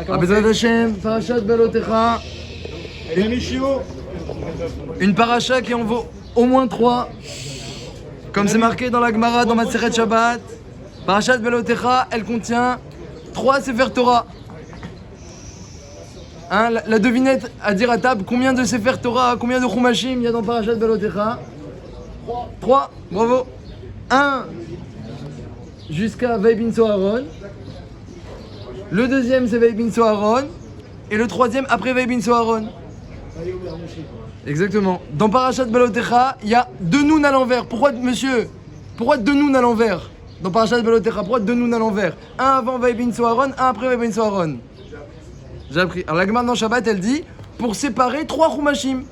Abezrat Hashem, Parashat Belotecha. Une paracha qui en vaut au moins 3. Comme c'est marqué dans la Gemara, dans Masechet Shabbat. Parashat Belotecha, elle contient 3 Sefer Torah. Hein, la devinette à dire à table, combien de Sefer Torah, combien de Chumashim il y a dans Parashat Belotecha? 3, bravo. 1 jusqu'à Veibin Soharon. Le deuxième c'est Veibin Soharon. Et le troisième après Veibin Soharon. Exactement. Dans Parashat Belotecha, il y a 2 Noun à l'envers. Pourquoi, monsieur? Pourquoi 2 Noun à l'envers? Dans Parashat Belotecha, pourquoi 2 Noun à l'envers? Un avant Veibin Soharon, un après Veibin Soharon. J'ai appris. Alors la Gemara dans Shabbat, elle dit pour séparer 3 Chumashim.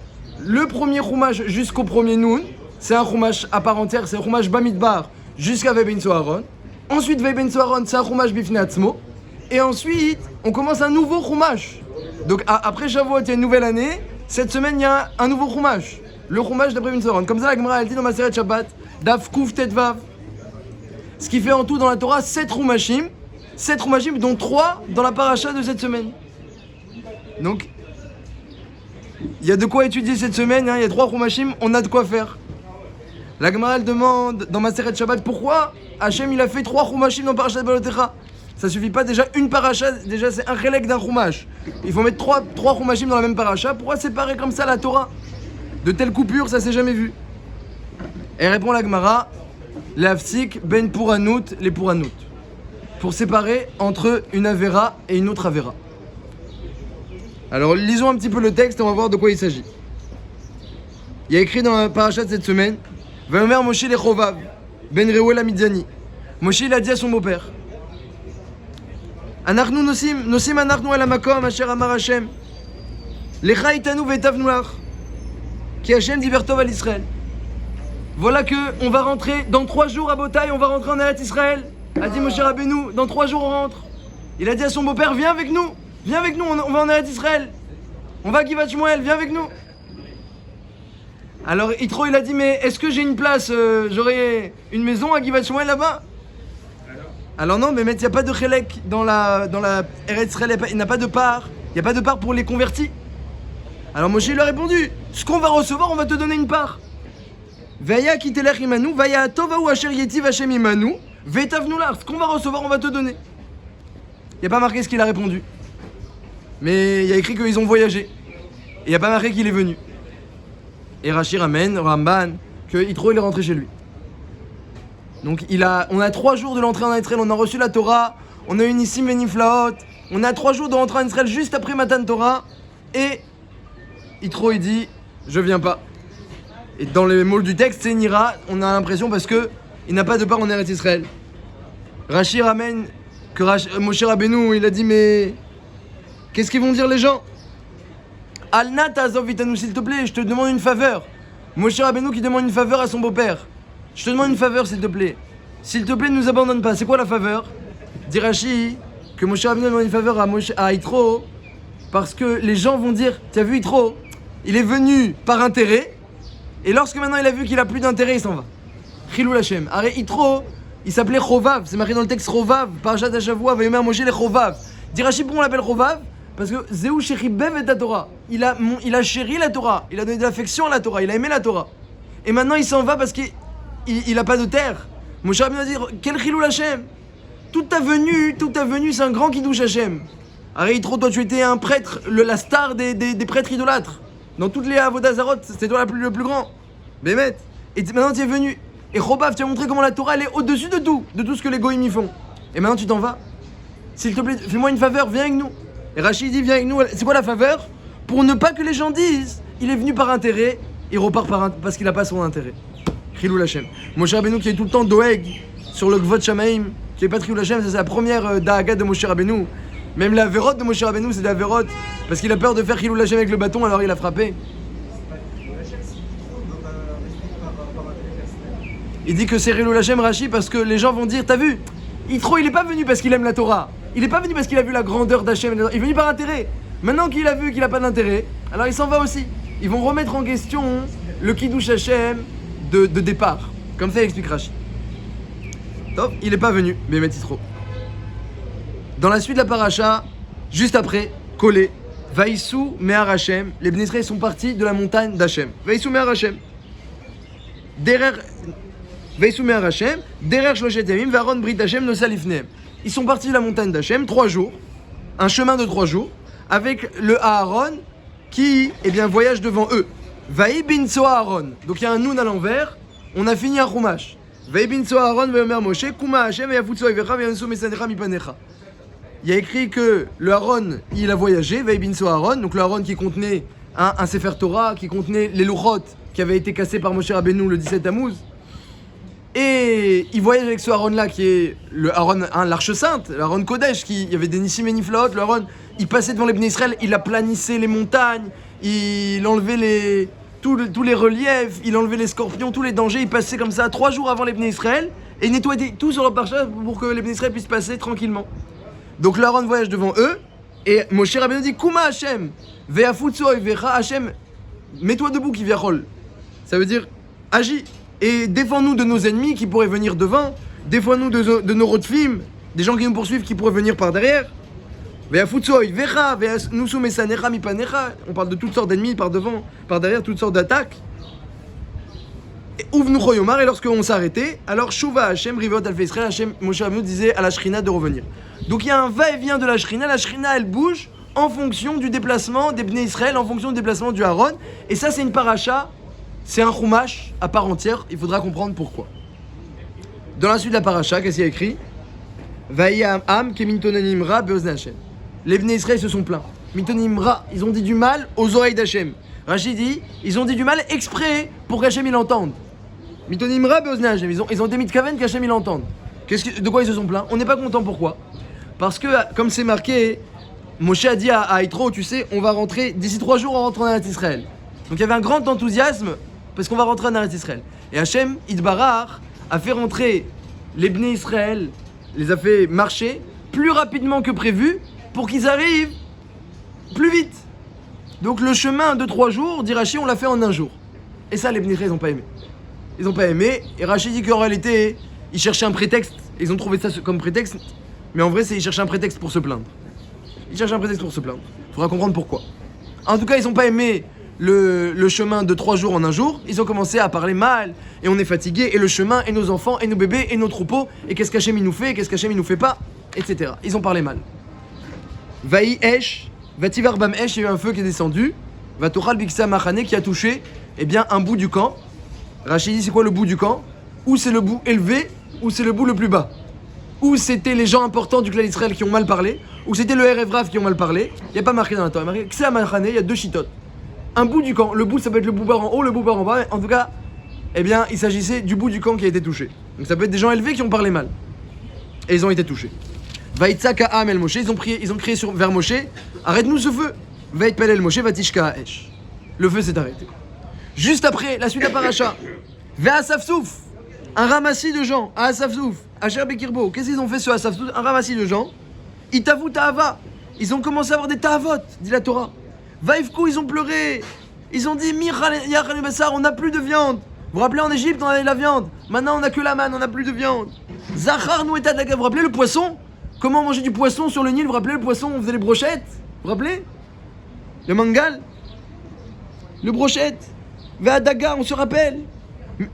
Le premier Chumash jusqu'au premier Noun, c'est un Chumash à part entière, c'est un Chumash Bamidbar jusqu'à Veibin Soharon. Ensuite, Veibin Soharon, c'est un Chumash Bifnei Atzmo. Et ensuite, on commence un nouveau Chumash. Donc après Shavuot, il y a une nouvelle année. Cette semaine, il y a un nouveau Chumash. Le Chumash d'après Veibin Soharon. Comme ça, la Gemara, elle dit dans Masechet Shabbat, Daf Kuf Tetvav. Ce qui fait en tout dans la Torah 7 Chumashim. 7 Chumashim, dont 3 dans la paracha de cette semaine. Donc, il y a de quoi étudier cette semaine, hein, il y a 3 Chumashim, on a de quoi faire. La Gemara elle demande dans Masechet Shabbat pourquoi Hachem il a fait 3 Chumashim dans Parashat Belotecha. Ça suffit pas déjà une paracha, déjà c'est un chelek d'un Chumash. Il faut mettre 3 Chumashim dans la même paracha. Pourquoi séparer comme ça la Torah? De telles coupures, ça s'est jamais vu. Et répond la Gemara, l'afsik ben pouranout les pouranout. Pour séparer entre une avera et une autre avera. Alors lisons un petit peu le texte et on va voir de quoi il s'agit. Il y a écrit dans la paracha de cette semaine, Vayomer Moshe lechovav ben Reuel Midiani. Moshe il a dit à son beau-père, Anachnu nosim anachnu el hamakom asher amar Hashem. Lecha itanu ve'etavnu lach. Ki Hashem diber tov al Israël. Voilà que on va rentrer dans 3 jours à Botaï, on va rentrer en Eretz Israël. A dit Moshe Rabbeinu, dans 3 jours on rentre. Il a dit à son beau-père, viens avec nous. Viens avec nous, on va en Eretz Israël. On va à Givat Shmuel, viens avec nous. Alors Yitro il a dit, mais est-ce que j'ai une place, j'aurai une maison à Givat Shmuel là-bas? Alors non, mais il n'y a pas de chelek dans la Eretz Israël, il n'y a pas de part. Il n'y a pas de part pour les convertis. Alors Moshe lui a répondu, ce qu'on va recevoir, on va te donner une part. Vaya kitelech imanu, vaya tovahu asher yetiv Hashem imanu, ve'etavnu lach. Ce qu'on va recevoir, on va te donner. Il n'y a pas marqué ce qu'il a répondu. Mais il y a écrit qu'ils ont voyagé. Et il n'y a pas marqué qu'il est venu. Et Rashi ramène, Ramban, que Yitro il est rentré chez lui. Donc on a 3 jours de l'entrée en Israël, on a reçu la Torah, on a eu Nissim et Niflaot, on a 3 jours de l'entrée en Israël juste après Matan Torah, et Yitro il dit, je viens pas. Et dans les mots du texte, c'est Nira, on a l'impression parce que il n'a pas de part en Eretz Israël. Rashi ramène que Moshe Rabbeinu, il a dit, mais qu'est-ce qu'ils vont dire les gens? Alna ta'azov vitanu, s'il te plaît, je te demande une faveur. Moshe Rabbeinu qui demande une faveur à son beau-père. Je te demande une faveur, s'il te plaît. S'il te plaît, ne nous abandonne pas. C'est quoi la faveur? Dit Rashi que Moshe Rabbeinu demande une faveur à Yitro parce que les gens vont dire, t'as vu Yitro? Il est venu par intérêt et lorsque maintenant il a vu qu'il a plus d'intérêt, il s'en va. Chilou Hashem. Arrête, Yitro, il s'appelait Chovav. C'est marqué dans le texte Chovav. Parashat Hashavua, Vayomer Moshe le Chovav. Dit Rashi, pourquoi on l'appelle Chovav? Parce que Zéou Sheribev et la Torah. Il a chéri la Torah. Il a donné de l'affection à la Torah. Il a aimé la Torah. Et maintenant il s'en va parce qu'il a pas de terre. Moshe Rabbeinu va dire, quel Chilou Hashem. Toute ta venue, c'est un grand Kiddush Hashem. Arrête, toi tu étais un prêtre, la star des prêtres idolâtres. Dans toutes les Avodah Zarot, c'était toi le plus grand. Bémet. Et maintenant tu es venu. Et Chobav, tu as montré comment la Torah elle est au-dessus de tout ce que les goïms y font. Et maintenant tu t'en vas. S'il te plaît, fais-moi une faveur, viens avec nous. Et Rachid dit, viens avec nous. C'est quoi la faveur? Pour ne pas que les gens disent, il est venu par intérêt, il repart parce qu'il n'a pas son intérêt. Chilou Hashem. Moshe Rabbeinu qui est tout le temps doeg sur le Gvot Shamaim, qui est pas Chilou Hashem, c'est la première da'aga de Moshe Rabbeinu. Même la vérote de Moshe Rabbeinu, c'est la vérote parce qu'il a peur de faire Chilou Hashem avec le bâton, alors il a frappé. Il dit que c'est Chilou Hashem Rashi parce que les gens vont dire, t'as vu, Yitro il est pas venu parce qu'il aime la Torah. Il n'est pas venu parce qu'il a vu la grandeur d'Hachem. Il est venu par intérêt. Maintenant qu'il a vu qu'il n'a pas d'intérêt, alors il s'en va aussi. Ils vont remettre en question le Kiddush Hachem de départ. Comme ça, il explique Rashi. Top, il n'est pas venu, mais Yitro. Dans la suite de la paracha, juste après, collé, Vaïsou Mehar Hashem, les Bnei Israël sont partis de la montagne d'Hashem. Vaïsou Mehar Hashem. Derrière Vaïsou Mehar Hashem, derrière Shloshet Yamim, Varon Brit Hashem no Salifnehem. Ils sont partis de la montagne d'Hashem 3 jours, un chemin de 3 jours, avec le Aaron qui, voyage devant eux. Vaï bin so Aaron. Donc il y a un noun à l'envers, on a fini un chumash. Vaï bin so Aaron, Vayomer Moshe, Kuma Hashem, Vayafutso Ivecha, Vayansu Mesanecha Mipanecha. Il y a écrit que le Aaron, il a voyagé, Vaï bin so Aaron, donc le Aaron qui contenait un Sefer Torah, qui contenait les Luchot, qui avait été cassé par Moshe Rabbeinu le 17 Tammuz. Et il voyage avec ce Aaron-là qui est le Aaron, l'arche sainte, l'Aaron Kodesh, il y avait des Nissim et Niflaot. Le Aaron, il passait devant les Bnei Israël, il aplanissait les montagnes, il enlevait tous les reliefs, il enlevait les scorpions, tous les dangers. Il passait comme ça 3 jours avant les Bnei Israël et il nettoyait tout sur leur parcha pour que les Bnei Israël puissent passer tranquillement. Donc le Aaron voyage devant eux et Moshe Rabbeinu dit Kuma Hashem, ve'afutso vecha Hashem, mets-toi debout qui viachol. Ça veut dire agis. Et défends-nous de nos ennemis qui pourraient venir devant, défends-nous de nos rodfim, des gens qui nous poursuivent qui pourraient venir par derrière. On parle de toutes sortes d'ennemis par devant, par derrière, toutes sortes d'attaques. Et lorsqu'on s'est arrêté, alors Shuva Hashem, Rivot Alfe Israël, Hashem, Moshe Rabbeinu disait à la Shrina de revenir. Donc il y a un va-et-vient de la Shrina elle bouge en fonction du déplacement des Bnei Israël, en fonction du déplacement du Aaron. Et ça c'est une paracha. C'est un chumash à part entière, il faudra comprendre pourquoi. Dans la suite de la paracha, qu'est-ce qu'il y a écrit? Vayam kemintonanimra beozne Hashem. Les Bnei Israël se sont plaints. Mintonimra, ils ont dit du mal aux oreilles d'Hashem. Rachid dit, ils ont dit du mal exprès pour qu'Hashem il entende. Mintonimra beozne Hashem, ils ont des mitkaven qu'Hashem il entende. De quoi ils se sont plaints? On n'est pas content, pourquoi? Parce que, comme c'est marqué, Moshe a dit à Yitro, tu sais, on va rentrer, d'ici 3 jours on rentre en Eretz Israël. Donc il y avait un grand enthousiasme parce qu'on va rentrer en Eretz Israël. Et Hachem, Idbarach, a fait rentrer les Bnei Israël, les a fait marcher plus rapidement que prévu pour qu'ils arrivent plus vite. Donc le chemin de 3 jours, dit Rashi, on l'a fait en 1 jour. Et ça, les Bnei Israël, ils n'ont pas aimé. Ils n'ont pas aimé. Et Rashi dit qu'en réalité, ils cherchaient un prétexte. Ils ont trouvé ça comme prétexte. Mais en vrai, ils cherchaient un prétexte pour se plaindre. Ils cherchaient un prétexte pour se plaindre. Il faudra comprendre pourquoi. En tout cas, ils n'ont pas aimé le chemin de 3 jours en 1 jour. Ils ont commencé à parler mal, et on est fatigué, et le chemin, et nos enfants, et nos bébés, et nos troupeaux, et qu'est-ce qu'Hachem il nous fait, et qu'est-ce qu'Hachem il nous fait pas, etc. Ils ont parlé mal. Vaï Esh, Vativar Bam Esh, il y a eu un feu qui est descendu. Vatoral Biksa Machane qui a touché un bout du camp. Rachid dit c'est quoi le bout du camp? Ou c'est le bout élevé, ou c'est le bout le plus bas. Ou c'était les gens importants du clan d'Israël qui ont mal parlé, ou c'était le Erev Rav qui ont mal parlé. Il n'y a pas marqué dans la Torah, il y a marqué Ksa Machane, il y a 2 chitotes. Un bout du camp, le bout ça peut être le bout par en haut, le bout par en bas, en tout cas, il s'agissait du bout du camp qui a été touché. Donc ça peut être des gens élevés qui ont parlé mal. Et ils ont été touchés. Vaïtsaka Am El Moshe, ils ont crié vers Moshe, arrête-nous ce feu. Vaït Pel El Moshe, Vatishka Esh. Le feu s'est arrêté. Juste après, la suite de la paracha. Ve'asafsouf, un ramassis de gens, à Asafsouf, à Asher Bekirbo. Qu'est-ce qu'ils ont fait sur Asafsouf? Un ramassis de gens. Itavu Ta'ava. Ils ont commencé à avoir des ta'avot, dit la Torah. Vaïfkou, ils ont pleuré. Ils ont dit on n'a plus de viande. Vous vous rappelez en Égypte, on avait de la viande. Maintenant, on n'a que la manne, on n'a plus de viande. Zachar nous Vous vous rappelez le poisson? Comment manger du poisson sur le Nil? Vous vous rappelez le poisson? On faisait les brochettes. Vous vous rappelez? Le mangal. Le brochette. Ve'adaga, on se rappelle.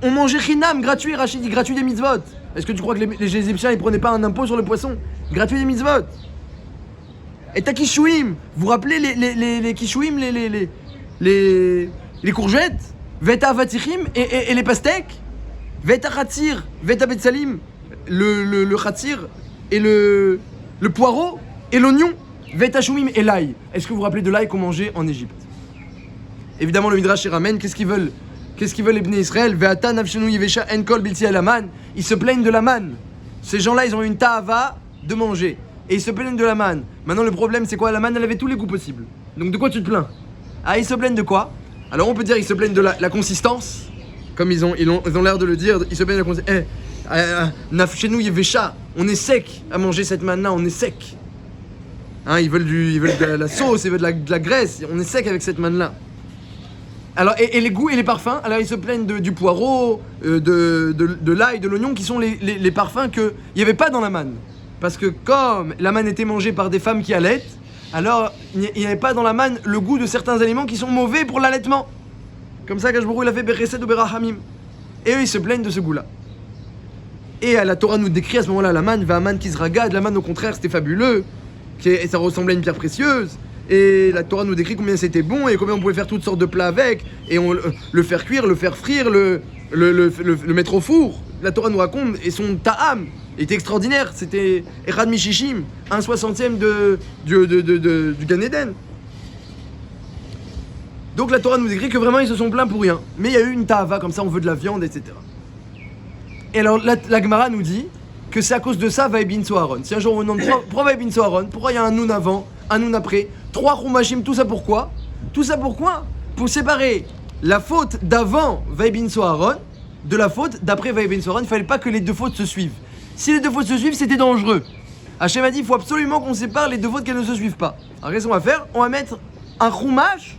On mangeait chinam, gratuit, Rachid dit gratuit des mitzvot. Est-ce que tu crois que les Égyptiens ils prenaient pas un impôt sur le poisson? Gratuit des mitzvot. Et ta kishouim, vous vous rappelez les kishouim, les courgettes, veta vatichim et les pastèques, veta khatsir, veta betsalim, le khatsir et le poireau et l'oignon, veta choumim et l'ail. Est-ce que vous vous rappelez de l'ail qu'on mangeait en Égypte? Évidemment le Midrash ramène, qu'est-ce qu'ils veulent les Bnei Israël? Ve'ata nafshenu yivesha en kol bilti al aman. Ils se plaignent de la manne. Ces gens-là, ils ont une ta'ava de manger. Et ils se plaignent de la manne. Maintenant, le problème, c'est quoi? La manne, elle avait tous les goûts possibles. Donc, de quoi tu te plains? Ah, ils se plaignent de quoi? Alors, on peut dire qu'ils se plaignent de la consistance. Comme ils ont l'air de le dire. Ils se plaignent de la consistance. Nafshenu yevesha. On est sec à manger cette manne-là. On est sec. Hein, ils veulent de la sauce, ils veulent de la graisse. On est sec avec cette manne-là. Alors, et les goûts et les parfums, alors ils se plaignent du poireau, de l'ail, de l'oignon, qui sont les parfums qu'il n'y avait pas dans la manne. Parce que comme la manne était mangée par des femmes qui allaitent, alors il n'y avait pas dans la manne le goût de certains aliments qui sont mauvais pour l'allaitement. Comme ça, Akadosh Baruch Hu, il a fait Bechesed ou Berahamim. Et eux, ils se plaignent de ce goût-là. Et la Torah nous décrit à ce moment-là la manne, Va'aman Kizragad, la manne au contraire c'était fabuleux, et ça ressemblait à une pierre précieuse. Et la Torah nous décrit combien c'était bon et combien on pouvait faire toutes sortes de plats avec, et le faire cuire, le faire frire, le mettre au four. La Torah nous raconte, et son ta'am était extraordinaire, c'était Echad Mishishim, 1/60 du Gan Eden. Donc la Torah nous décrit que vraiment ils se sont plaints pour rien. Mais il y a eu une ta'ava, comme ça on veut de la viande, etc. Et alors la Gemara nous dit que c'est à cause de ça Vaibin Soharon. Si un jour on demande pourquoi Vaibin Soharon, pourquoi il y a un noun avant, un noun après, 3 chumashim, tout ça pourquoi? Tout ça pourquoi? Pour séparer la faute d'avant Vaibin Soharon de la faute d'après Vaibin Soharon. Il ne fallait pas que les deux fautes se suivent. Si les deux fautes se suivent, c'était dangereux. Hachem a dit il faut absolument qu'on sépare les deux fautes qu'elles ne se suivent pas. Alors qu'est-ce qu'on va faire? On va mettre un chumash,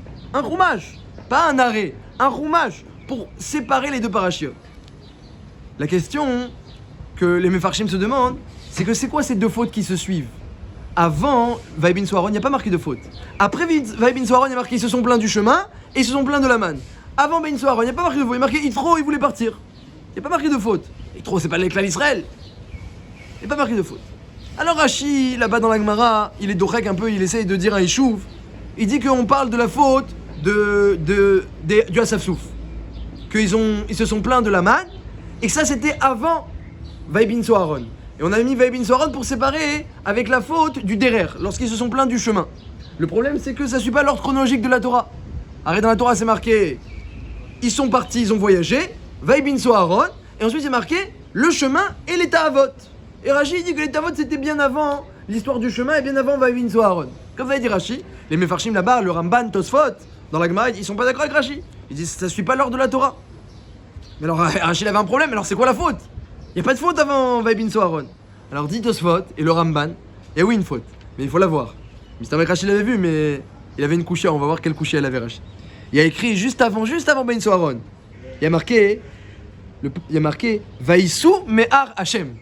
pas un arrêt, un chumash pour séparer les deux parachiotes. La question que les Mefarshim se demandent, c'est que c'est quoi ces deux fautes qui se suivent? Avant Vaibin Soharon, il n'y a pas marqué de faute. Après Vaibin Soharon, il y a marqué ils se sont plaints du chemin et ils se sont plaints de la manne. Avant Vaibin Soharon, il n'y a pas marqué de faute. Il y a marqué Yitro, il voulait partir. Il n'y a pas marqué de faute. Yitro, c'est pas l'éclat d'Israël. Il n'y a pas marqué de faute. Alors Rashi, là-bas dans la Gemara, il est dorek un peu, il essaye de dire un Yishuv. Il dit qu'on parle de la faute du Asafsouf. Qu'ils se sont plaints de la manne. Et que ça c'était avant Vaibin Soharon. Et on a mis Vaibin Soharon pour séparer avec la faute du Derer, lorsqu'ils se sont plaints du chemin. Le problème c'est que ça ne suit pas l'ordre chronologique de la Torah. Arrête, dans la Torah c'est marqué, ils sont partis, ils ont voyagé, Vaibin Soharon, et ensuite c'est marqué le chemin et les Ta'avot. Et Rashi dit que les Ta'avot c'était bien avant l'histoire du chemin et bien avant Vaibin Soharon. Comme ça dit Rashi, les Mefarshim là-bas, le Ramban, Tosfot, dans la Gemara, ils sont pas d'accord avec Rashi. Ils disent ça ne suit pas l'ordre de la Torah. Mais alors Rachid avait un problème, alors c'est quoi la faute? Il n'y a pas de faute avant Vaibin Soharon. Alors dit Tosfot et le Ramban, il y a oui une faute, mais il faut la voir. Mr. Rachid l'avait vu, mais il avait une couchée, on va voir quelle couchée elle avait Rachid. Il y a écrit juste avant Vaibin Soharon, il y a marqué Vaïsou Mehar Hashem.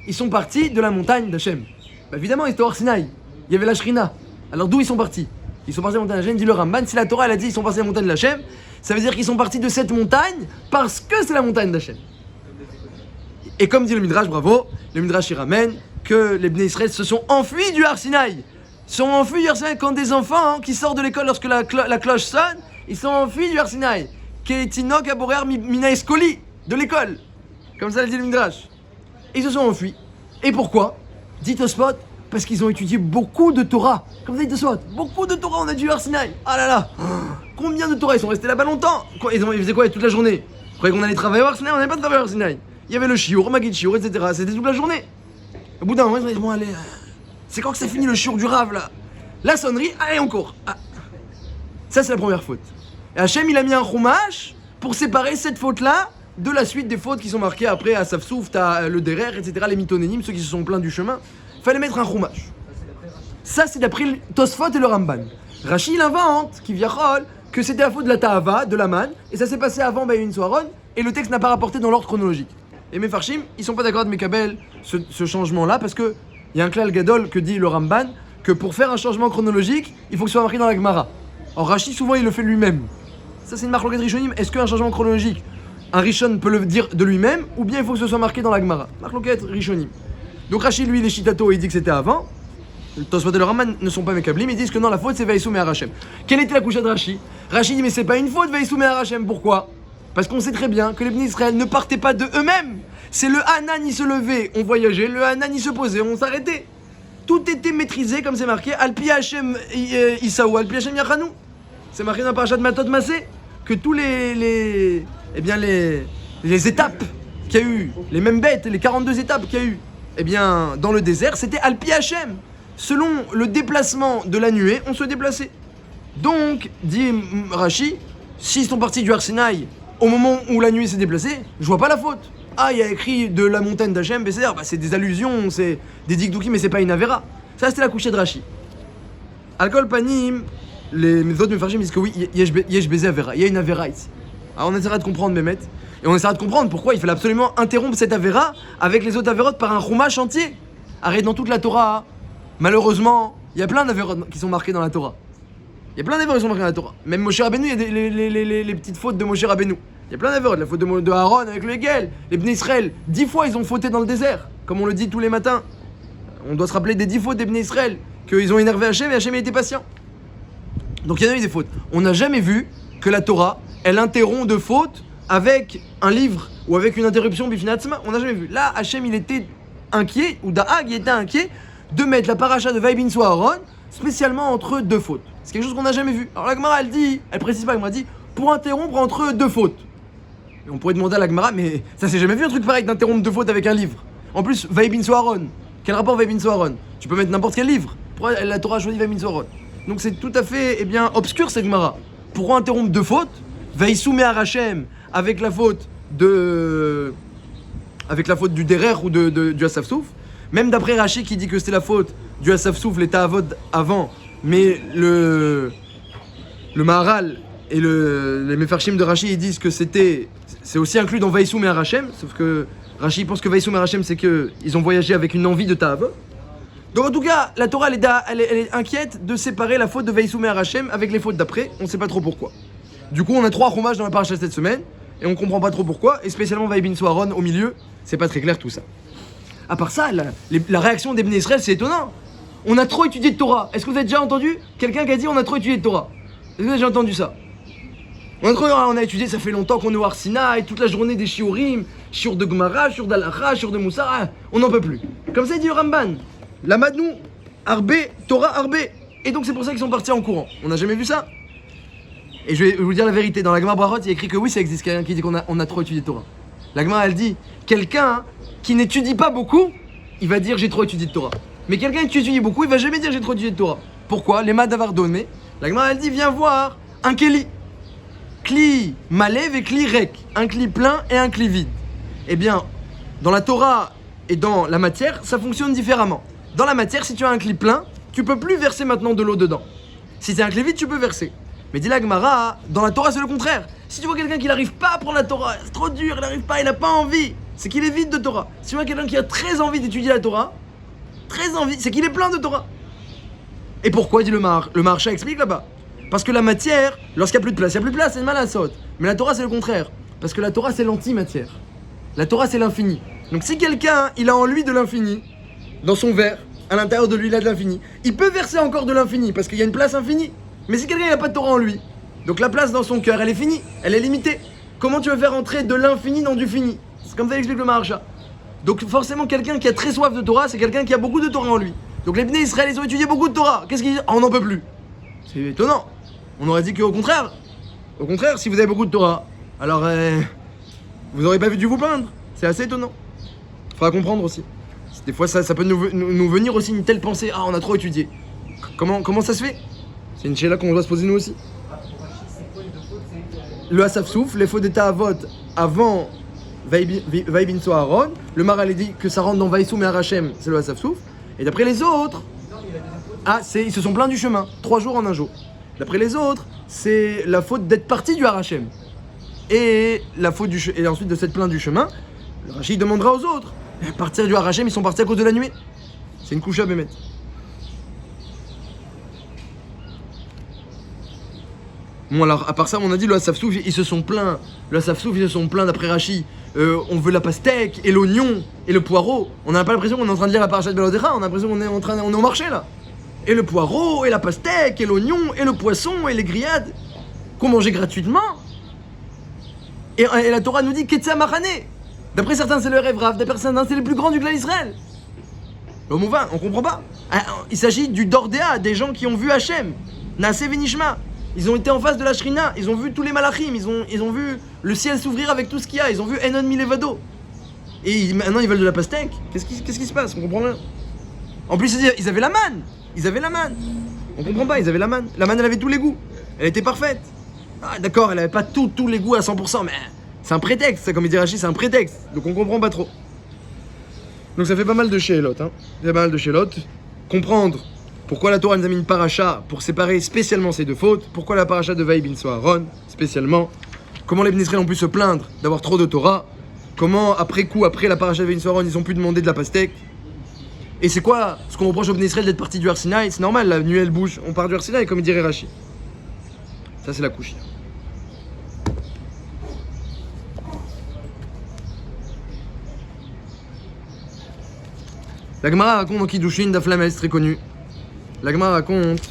Ils sont partis de la montagne d'Hashem. Bah évidemment, ils étaient hors Sinaï, il y avait la Shrina. Alors d'où ils sont partis? Ils sont partis de la montagne d'Hashem, dit le Ramban. Si la Torah elle a dit ils sont partis de la montagne d'Hashem, ça veut dire qu'ils sont partis de cette montagne parce que c'est la montagne d'Hashem. Et comme dit le Midrash, bravo, le Midrash il ramène que les Bnei Israël se sont enfuis du Har Sinaï. Ils sont enfuis du Har Sinaï quand des enfants qui sortent de l'école lorsque la cloche sonne, ils sont enfuis du Har Sinaï. Ketinok aborer mina escoli, de l'école. Comme ça le dit le Midrash. Ils se sont enfuis. Et pourquoi? Dit Tosfot, parce qu'ils ont étudié beaucoup de Torah. Comme ça dit Tosfot, beaucoup de Torah on a du Har Sinaï. Ah là là, combien de Torah? Ils sont restés là-bas longtemps. Ils faisaient quoi toute la journée? Vous croyez qu'on allait travailler au Har Sinaï? On n'avait pas de travail au Har Sinaï. Il y avait le shiur, Magid shiur, etc. C'était toute la journée. Au bout d'un moment, ils ont dit bon allez, c'est quand que ça finit le shiur du Rav là? La sonnerie, allez encore. Ah. Ça c'est la première faute. Et Hachem il a mis un chumash pour séparer cette faute-là de la suite des fautes qui sont marquées après à Safsouf, t'as le Derer, etc. Les mitonénim, ceux qui se sont plaints du chemin. Fallait mettre un chumash. Ça c'est d'après Tosfot et le Ramban. Rashi il invente, qui viachol, que c'était la faute de la Ta'ava, de la manne, et ça s'est passé avant Vaibin Soharon, et le texte n'a pas rapporté dans l'ordre chronologique. Et mes Mefarshim, ils sont pas d'accord avec Mekabel ce changement-là, parce que il y a un klal gadol que dit le Ramban, que pour faire un changement chronologique, il faut que ce soit marqué dans la Gemara. Or Rashi souvent il le fait lui-même. Ça c'est une marloquette rishonim. Est-ce qu'un changement chronologique, un rishon peut le dire de lui-même, ou bien il faut que ce soit marqué dans la Gemara? Marloquette rishonim. Donc Rashi lui, les Shitato, il dit que c'était avant. Le Tosfot et le Ramban ne sont pas Mekablim, ils disent que non, la faute c'est Vaïsou Mehar Hashem. Quelle était la couche de Rashi? Rashi dit mais c'est pas une faute Vaïsou Mehar Hashem. Pourquoi? Parce qu'on sait très bien que les Bnei Israël ne partaient pas de eux-mêmes. C'est le Hanan, il se levait, on voyageait, le Hanan, il se posait, on s'arrêtait. Tout était maîtrisé, comme c'est marqué, Alpi Hashem Isaou, Alpi Hashem Yachanou. C'est marqué dans la parashat Matot Masé, que tous les étapes qu'il y a eu, les mêmes bêtes, les 42 étapes qu'il y a eu, eh bien, dans le désert, c'était Alpi Hashem. Selon le déplacement de la nuée, on se déplaçait. Donc, dit Rashi, s'ils sont partis du Har Sinaï au moment où la nuit s'est déplacée, je vois pas la faute. Ah, il y a écrit de la montagne d'Hachem, BCR, bah c'est des allusions, c'est des dikdouki, mais c'est pas une avera. Ça, c'était la couchée de Rashi. Alcool panim, les autres mefarshim disent que oui, yesh baiser avera, il y a une avera ici. Alors on essaiera de comprendre, Mehmet, et on essaiera de comprendre pourquoi il fallait absolument interrompre cette avera avec les autres avérotes par un chumash entier. Arrête, dans toute la Torah, malheureusement, il y a plein d'avérotes qui sont marquées dans la Torah. Il y a plein d'avérotes qui sont marquées dans la Torah. Même Moshe Rabbeinu, il y a les petites fautes de Moshe Rabbeinu. Il y a plein d'avérotes. La faute de Aaron avec le Hegel. Les Bnei Israël, 10 fois ils ont fauté dans le désert, comme on le dit tous les matins. On doit se rappeler des 10 fautes des Bnei Israël, qu'ils ont énervé Hachem et Hachem a été patient. Donc il y en a eu des fautes. On n'a jamais vu que la Torah, elle interrompt de fautes avec un livre ou avec une interruption bifnatzma. On n'a jamais vu. Là, Hachem, il était inquiet, ou Daag, il était inquiet de mettre la paracha de Vaïbin Soa Aaron spécialement entre deux fautes. C'est quelque chose qu'on n'a jamais vu. Alors la Gemara, elle précise pas, elle m'a dit pour interrompre entre deux fautes. Et on pourrait demander à la Gemara, mais ça s'est jamais vu un truc pareil d'interrompre deux fautes avec un livre. En plus, Vaïbin Soa Aaron. Quel rapport Vaïbin Soa Aaron? Tu peux mettre n'importe quel livre. Pourquoi la Torah a choisi Vaïbin Soa Aaron? Donc c'est tout à fait obscur cette Gemara. Pourquoi interrompre deux fautes? Vaïsou Me'ar Hashem avec la faute du Derer ou du Asaf-Souf. Même d'après Rashi qui dit que c'était la faute du Asaf-Souf, les Ta'avod avant, mais le Maharal et les Mefarshim de Rashi ils disent que c'est aussi inclus dans Vaïsou Me'ar Hashem, sauf que Rashi pense que Vaïsou Me'ar Hashem c'est qu'ils ont voyagé avec une envie de Ta'avod. Donc en tout cas, la Torah elle est inquiète de séparer la faute de Vaïsou Me'ar Hashem avec les fautes d'après, on sait pas trop pourquoi. Du coup on a 3 chômages dans la paracha cette semaine, et on comprend pas trop pourquoi, et spécialement Vaïbin Soa Aaron au milieu, c'est pas très clair tout ça. À part ça, la réaction des Bnei Israël c'est étonnant. On a trop étudié de Torah. Est-ce que vous avez déjà entendu quelqu'un qui a dit on a trop étudié de Torah? Est-ce que vous avez déjà entendu ça? On a étudié, ça fait longtemps qu'on est au Har Sinaï, toute la journée des shiurim, shiur de Gemara, shiur d'Alacha, shiur de Moussar, on n'en peut plus. Comme ça il dit Ramban, la Madnou, Arbe, Torah Arbe. Et donc c'est pour ça qu'ils sont partis en courant. On n'a jamais vu ça. Et je vais vous dire la vérité, dans la Gemara Brachot, il y a écrit que oui, ça existe quelqu'un qui dit qu'on a trop étudié de Torah. La Gemara elle dit, quelqu'un qui n'étudie pas beaucoup, il va dire j'ai trop étudié de Torah. Mais quelqu'un qui étudie beaucoup, il va jamais dire j'ai trop étudié de Torah. Pourquoi? Les maths d'avoir donné. La Gemara elle dit viens voir un keli. Kli malev et kli rek. Un kli plein et un kli vide. Eh bien, dans la Torah et dans la matière, ça fonctionne différemment. Dans la matière, si tu as un kli plein, tu peux plus verser maintenant de l'eau dedans. Si c'est un kli vide, tu peux verser. Mais dit la Gemara, dans la Torah c'est le contraire. Si tu vois quelqu'un qui n'arrive pas à prendre la Torah, c'est trop dur, il n'arrive pas, il n'a pas envie, c'est qu'il est vide de Torah. Si tu vois quelqu'un qui a très envie d'étudier la Torah, très envie, c'est qu'il est plein de Torah. Et pourquoi dit le Maharsha explique là-bas? Parce que la matière, lorsqu'il n'y a plus de place, il n'y a plus de place, c'est une malasote. Mais la Torah c'est le contraire. Parce que la Torah c'est l'antimatière. La Torah c'est l'infini. Donc si quelqu'un, il a en lui de l'infini, dans son verre, à l'intérieur de lui il a de l'infini, il peut verser encore de l'infini parce qu'il y a une place infinie. Mais si quelqu'un n'a pas de Torah en lui, donc la place dans son cœur, elle est finie, elle est limitée. Comment tu veux faire entrer de l'infini dans du fini? C'est comme ça explique le Maharsha. Donc forcément, quelqu'un qui a très soif de Torah, c'est quelqu'un qui a beaucoup de Torah en lui. Donc les Bnei Israël, ils ont étudié beaucoup de Torah. Qu'est-ce qu'ils disent? On n'en peut plus. C'est étonnant. On aurait dit qu'au contraire, si vous avez beaucoup de Torah, alors vous n'aurez pas dû vous plaindre. C'est assez étonnant. Faudra comprendre aussi. Des fois, ça peut nous venir aussi une telle pensée. Ah, on a trop étudié. Comment ça se fait? C'est une chéla qu'on doit se poser nous aussi. Le Asaf-Souf, les faux d'état avot avant Vaïbin Soa Aaron. Le Maharal dit que ça rentre dans Vaïsou Me'ar Hashem, c'est le Asaf-Souf. Et d'après les autres, ils se sont plaints du chemin, 3 jours en un jour. D'après les autres, c'est la faute d'être parti du Har Hashem. Et ensuite de cette plainte du chemin, le Rashi demandera aux autres. Partir du Har Hashem, ils sont partis à cause de la nuée. C'est une couche à Bémet. Bon alors, à part ça, on a dit le Asaf-Souf, ils se sont plaints. Le Asaf-Souf, ils se sont plaints d'après Rashi. On veut la pastèque, et l'oignon, et le poireau. On n'a pas l'impression qu'on est en train de lire la paracha de Belodecha, on a l'impression qu'on est au marché là. Et le poireau, et la pastèque, et l'oignon, et le poisson, et les grillades. Qu'on mangeait gratuitement. Et la Torah nous dit Ketsa Machane. D'après certains, c'est le rêve Rav, d'après certains, c'est les plus grands du clan Israël. Le Mouvain, on comprend pas. Il s'agit du Dordéa, des gens qui ont vu Hachem. Naaseh Venishma. Ils ont été en face de la Shrina, ils ont vu tous les malachim, ils ont vu le ciel s'ouvrir avec tout ce qu'il y a, ils ont vu Enon Milevado. Et maintenant ils veulent de la pastèque. Qu'est-ce qui se passe? On comprend rien. En plus ils avaient la manne. On comprend pas, ils avaient la manne. La manne elle avait tous les goûts. Elle était parfaite. Ah d'accord, elle avait pas tous les goûts à 100%, mais c'est un prétexte, ça comme il dit Rachid, c'est un prétexte. Donc on comprend pas trop. Donc ça fait pas mal de chélotes, hein. Ça fait pas mal de chélotes. Comprendre pourquoi la Torah nous a mis une paracha pour séparer spécialement ces deux fautes. Pourquoi la paracha de Vaïbin Soa Aaron spécialement. Comment les Bnei Israël ont pu se plaindre d'avoir trop de Torah. Comment après la paracha de Vaïbin Soa Aaron ils ont pu demander de la pastèque. Et c'est quoi ce qu'on reproche au Bnei Israël d'être parti du Har Sinaï? C'est normal, la nuée elle bouge, on part du Har Sinaï comme il dirait Rashi. Ça c'est la couche. La Gemara raconte dans Kiddushin d'Aflames, très connu. La Gemara raconte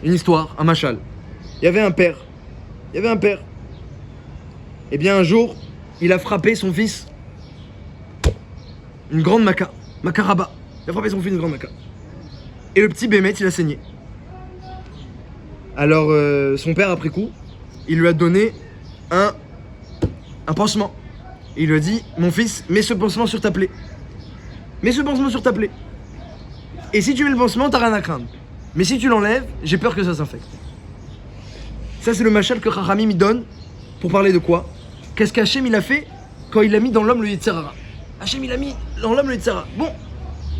une histoire, un machal. Il y avait un père. Et bien un jour, il a frappé son fils une grande macaraba. Il a frappé son fils une grande maca. Et le petit Bémet, il a saigné. Alors son père, après coup, il lui a donné un pansement. Il lui a dit, mon fils, mets ce pansement sur ta plaie. Mets ce pansement sur ta plaie. Et si tu mets le pansement, t'as rien à craindre. Mais si tu l'enlèves, j'ai peur que ça s'infecte. Ça, c'est le machal que Chachamim il donne pour parler de quoi? Qu'est-ce qu'Hachem il a fait quand il a mis dans l'homme le Yetzer Hara? Hachem il a mis dans l'homme le Yetzer Hara. Bon,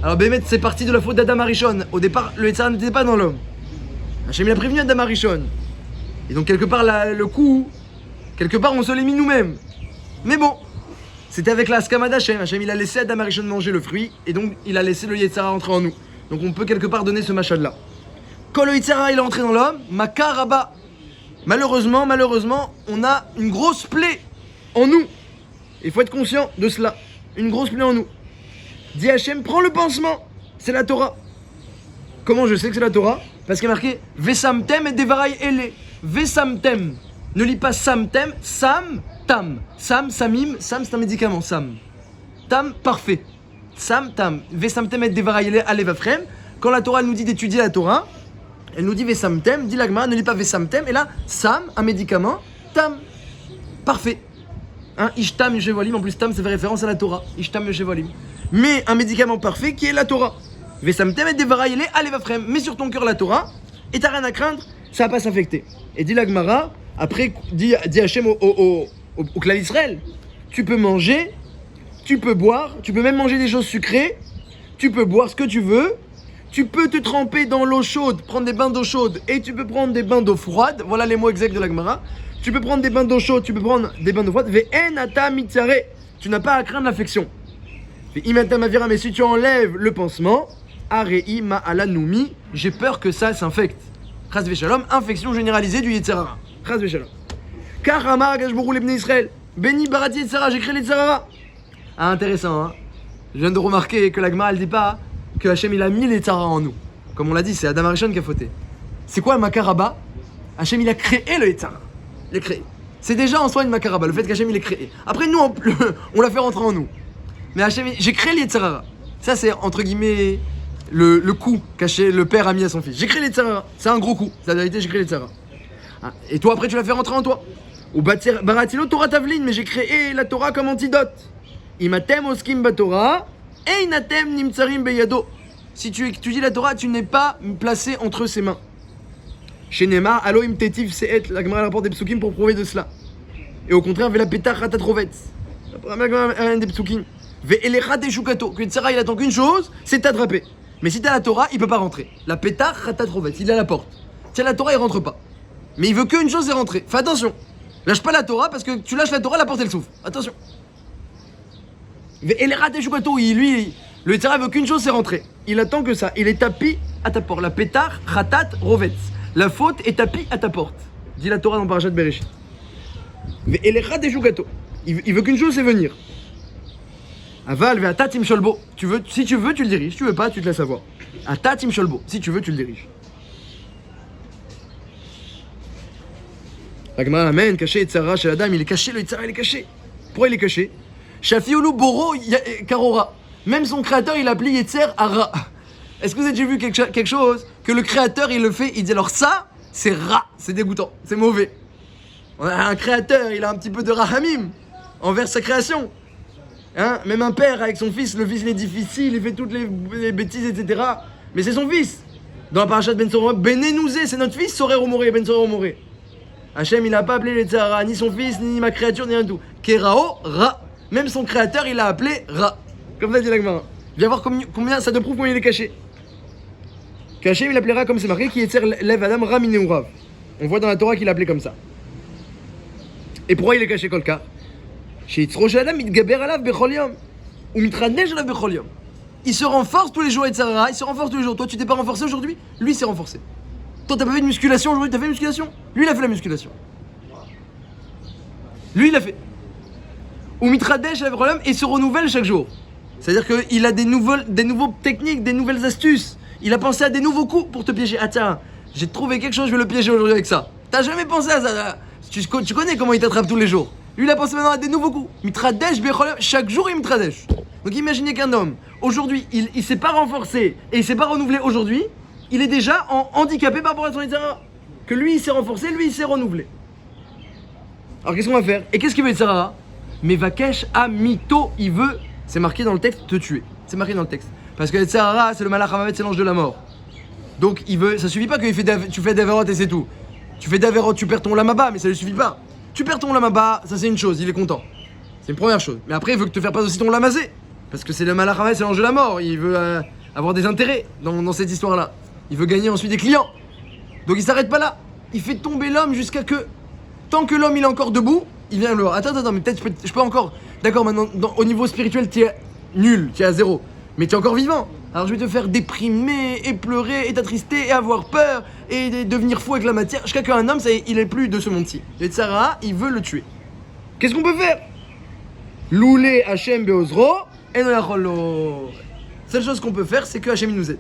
alors Bémet, c'est parti de la faute d'Adam Arishon. Au départ, le Yetzer Hara n'était pas dans l'homme. Hachem il a prévenu Adam Arishon. Et donc quelque part, le coup, quelque part on se l'est mis nous-mêmes. Mais bon, c'était avec la Haskama d'Hachem. Hachem il a laissé Adam Arishon manger le fruit et donc il a laissé le Yetzer Hara entrer en nous. Donc on peut quelque part donner ce machal là. Quand le Yetzer Hara il est entré dans l'homme, Makaraba. Malheureusement, on a une grosse plaie en nous. Il faut être conscient de cela. Une grosse plaie en nous. Dit Hachem, prends le pansement. C'est la Torah. Comment je sais que c'est la Torah? Parce qu'il y a marqué Vesamtem et Devarai Ele. Vesamtem. Ne lis pas Samtem, Sam, Tam. Sam, Samim, Sam c'est un médicament, Sam. Tam, parfait. Sam, Tam. Vesamtem et Devarai Ele, Alevafrem. Quand la Torah nous dit d'étudier la Torah, elle nous dit Vesamtem, dit l'Agma, ne lis pas Vesamtem, et là, Sam, un médicament, Tam, parfait. Hein, Ishtam Yoshevolim, en plus Tam, ça fait référence à la Torah. Ishtam Yoshevolim. Mais un médicament parfait qui est la Torah. Vesamtem et Devarayele, Alevafrem. Mets sur ton cœur la Torah, et t'as rien à craindre, ça va pas s'infecter. Et dit l'Agmara, après, dit Hachem au clan d'Israël, tu peux manger, tu peux boire, tu peux même manger des choses sucrées, tu peux boire ce que tu veux. Tu peux te tremper dans l'eau chaude, prendre des bains d'eau chaude, et tu peux prendre des bains d'eau froide. Voilà les mots exacts de la Gemara. Tu peux prendre des bains d'eau chaude, tu peux prendre des bains d'eau froide. Ve'en ata mitzare. Tu n'as pas à craindre l'infection. Ve'imata mavira. Mais si tu enlèves le pansement, arei ma'alanumi. J'ai peur que ça s'infecte. Chas v'shalom, infection généralisée du Yetzer Hara. Chas v'shalom. Car Amar Akadosh Baruch Hu lebnei Israël. Béni barati Yetzer Hara, j'ai créé le Yetzer Hara. Ah, intéressant, hein. Je viens de remarquer que la Gemara, elle dit pas que Hachem il a mis les Yetzer Hara en nous. Comme on l'a dit, c'est Adam Arishon qui a fauté. C'est quoi le makaraba? Hachem il a créé le Yetzer Hara. Il l'a créé. C'est déjà en soi une makaraba, le fait qu'Hachem il est créé. Après nous, on l'a fait rentrer en nous. Mais Hachem, j'ai créé les Yetzer Hara. Ça c'est entre guillemets le coup qu'Hachem, le père a mis à son fils. J'ai créé les Yetzer Hara. C'est un gros coup. C'est la vérité, j'ai créé les Yetzer Hara. Ah, et toi après tu l'as fait rentrer en toi. Ou baratilo Torah Tavlin, mais j'ai créé la Torah comme antidote. Imatem oskim batorah. Einatem nimtsarim beyado. Si tu étudies la Torah, tu n'es pas placé entre ses mains. Chez Neymar, Aloim tetiv se'et, la Gemara rapporte des psukim pour prouver de cela. Et au contraire, vela petach ratatrovetz. La Gemara des psukim. Ve'elecha teshukato. Que Yetzer Hara il attend qu'une chose, c'est t'attraper. Mais si t'as la Torah, il peut pas rentrer. La petach ratatrovetz, il est à la porte. Tiens la Torah, il rentre pas. Mais il veut qu'une chose, c'est rentrer. Fais attention. Lâche pas la Torah parce que tu lâches la Torah, la porte elle s'ouvre. Attention. Et les ratés choukato, lui, le Yetzer Hara veut qu'une chose, c'est rentrer. Il attend que ça. Il est tapis à ta porte. La pétar, ratat, rovetz. La faute est tapis à ta porte. Dit la Torah dans Parashat Bereshit. Et les ratés choukato. Il veut qu'une chose, c'est venir. Aval, ve atatim sholbo. Si tu veux, tu le diriges. Si tu veux pas, tu te laisses avoir. Atatim sholbo. Si tu veux, tu le diriges. La Gemara amène, caché Yetzer Hara chez la dame. Il est caché, le Yetzer Hara, il est caché. Pourquoi il est caché? Shafiulu Boro Karora. Même son créateur, il l'appelait Yetzer Hara. Est-ce que vous avez déjà vu quelque chose que le créateur, il le fait, il dit alors ça, c'est ra, c'est dégoûtant, c'est mauvais. On a un créateur, il a un petit peu de rahamim envers sa création. Hein? Même un père avec son fils, le fils il est difficile, il fait toutes les bêtises, etc. Mais c'est son fils. Dans la parashat Ben Soror, Benenouzé, c'est notre fils, Sorer Omoré, Ben Sorer Omoré. Hachem, il n'a pas appelé le Yetzer Hara, ni son fils, ni ma créature, ni rien du tout. Kerao, Ra. Même son créateur, il l'a appelé Ra. Comme ça dit la Gemara. Viens voir combien ça te prouve combien il est caché. Caché, il l'appelait Ra comme c'est marqué, qui Yetzer Lev Adam Ra Miné Urav. On voit dans la Torah qu'il l'appelait comme ça. Et pourquoi il est caché Kolka? Chez Yitzro Shel Adam, Mitgaber Alav Bechol Yom. Ou Mitradnej Alav Bechol Yom. il se renforce tous les jours, etc. Il se renforce tous les jours. Toi, tu t'es pas renforcé aujourd'hui? Lui, il s'est renforcé. Toi, t'as pas fait de musculation aujourd'hui? T'as fait de musculation? Lui, il a fait la musculation. Lui, il a fait. Ou Mitradesh, il se renouvelle chaque jour. C'est-à-dire qu'il a des nouvelles techniques, des nouvelles astuces. Il a pensé à des nouveaux coups pour te piéger. Ah tiens, j'ai trouvé quelque chose, je vais le piéger aujourd'hui avec ça. T'as jamais pensé à ça? Tu connais comment il t'attrape tous les jours. Lui, il a pensé maintenant à des nouveaux coups. Mitradesh, chaque jour, il Mitradesh. Donc imaginez qu'un homme, aujourd'hui, il s'est pas renforcé et il s'est pas renouvelé aujourd'hui, il est déjà handicapé par rapport à son Yitzhara. Que lui, il s'est renforcé, lui, il s'est renouvelé. Alors qu'est-ce qu'on va faire? Et qu'est-ce qu'il veut Yitzhara? Mais Vakesh Amito, il veut, c'est marqué dans le texte, te tuer. C'est marqué dans le texte. Parce que Yitzhara, c'est le Malach HaMavet, c'est l'ange de la mort. Donc il veut, ça suffit pas que tu fais des avérotes et c'est tout. Tu fais des avérotes, tu perds ton lamaba, mais ça ne suffit pas. Tu perds ton lamaba, ça c'est une chose, il est content. C'est une première chose. Mais après, il veut que te faire pas aussi ton lamazé. Parce que c'est le Malach HaMavet, c'est l'ange de la mort. Il veut avoir des intérêts dans cette histoire-là. Il veut gagner ensuite des clients. Donc il s'arrête pas là. Il fait tomber l'homme jusqu'à que, tant que l'homme il est encore debout, il vient le voir. Attends, mais peut-être je peux encore. D'accord, maintenant, au niveau spirituel, tu es nul, tu es à zéro. Mais tu es encore vivant. Alors je vais te faire déprimer, et pleurer, et t'attrister, et avoir peur, et devenir fou avec la matière. Jusqu'à qu'un homme, il est plus de ce monde-ci. Et Sarah, il veut le tuer. Qu'est-ce qu'on peut faire? Loulé Hachem Beozro, et Noyacholo. Seule chose qu'on peut faire, c'est que Hachem il nous aide.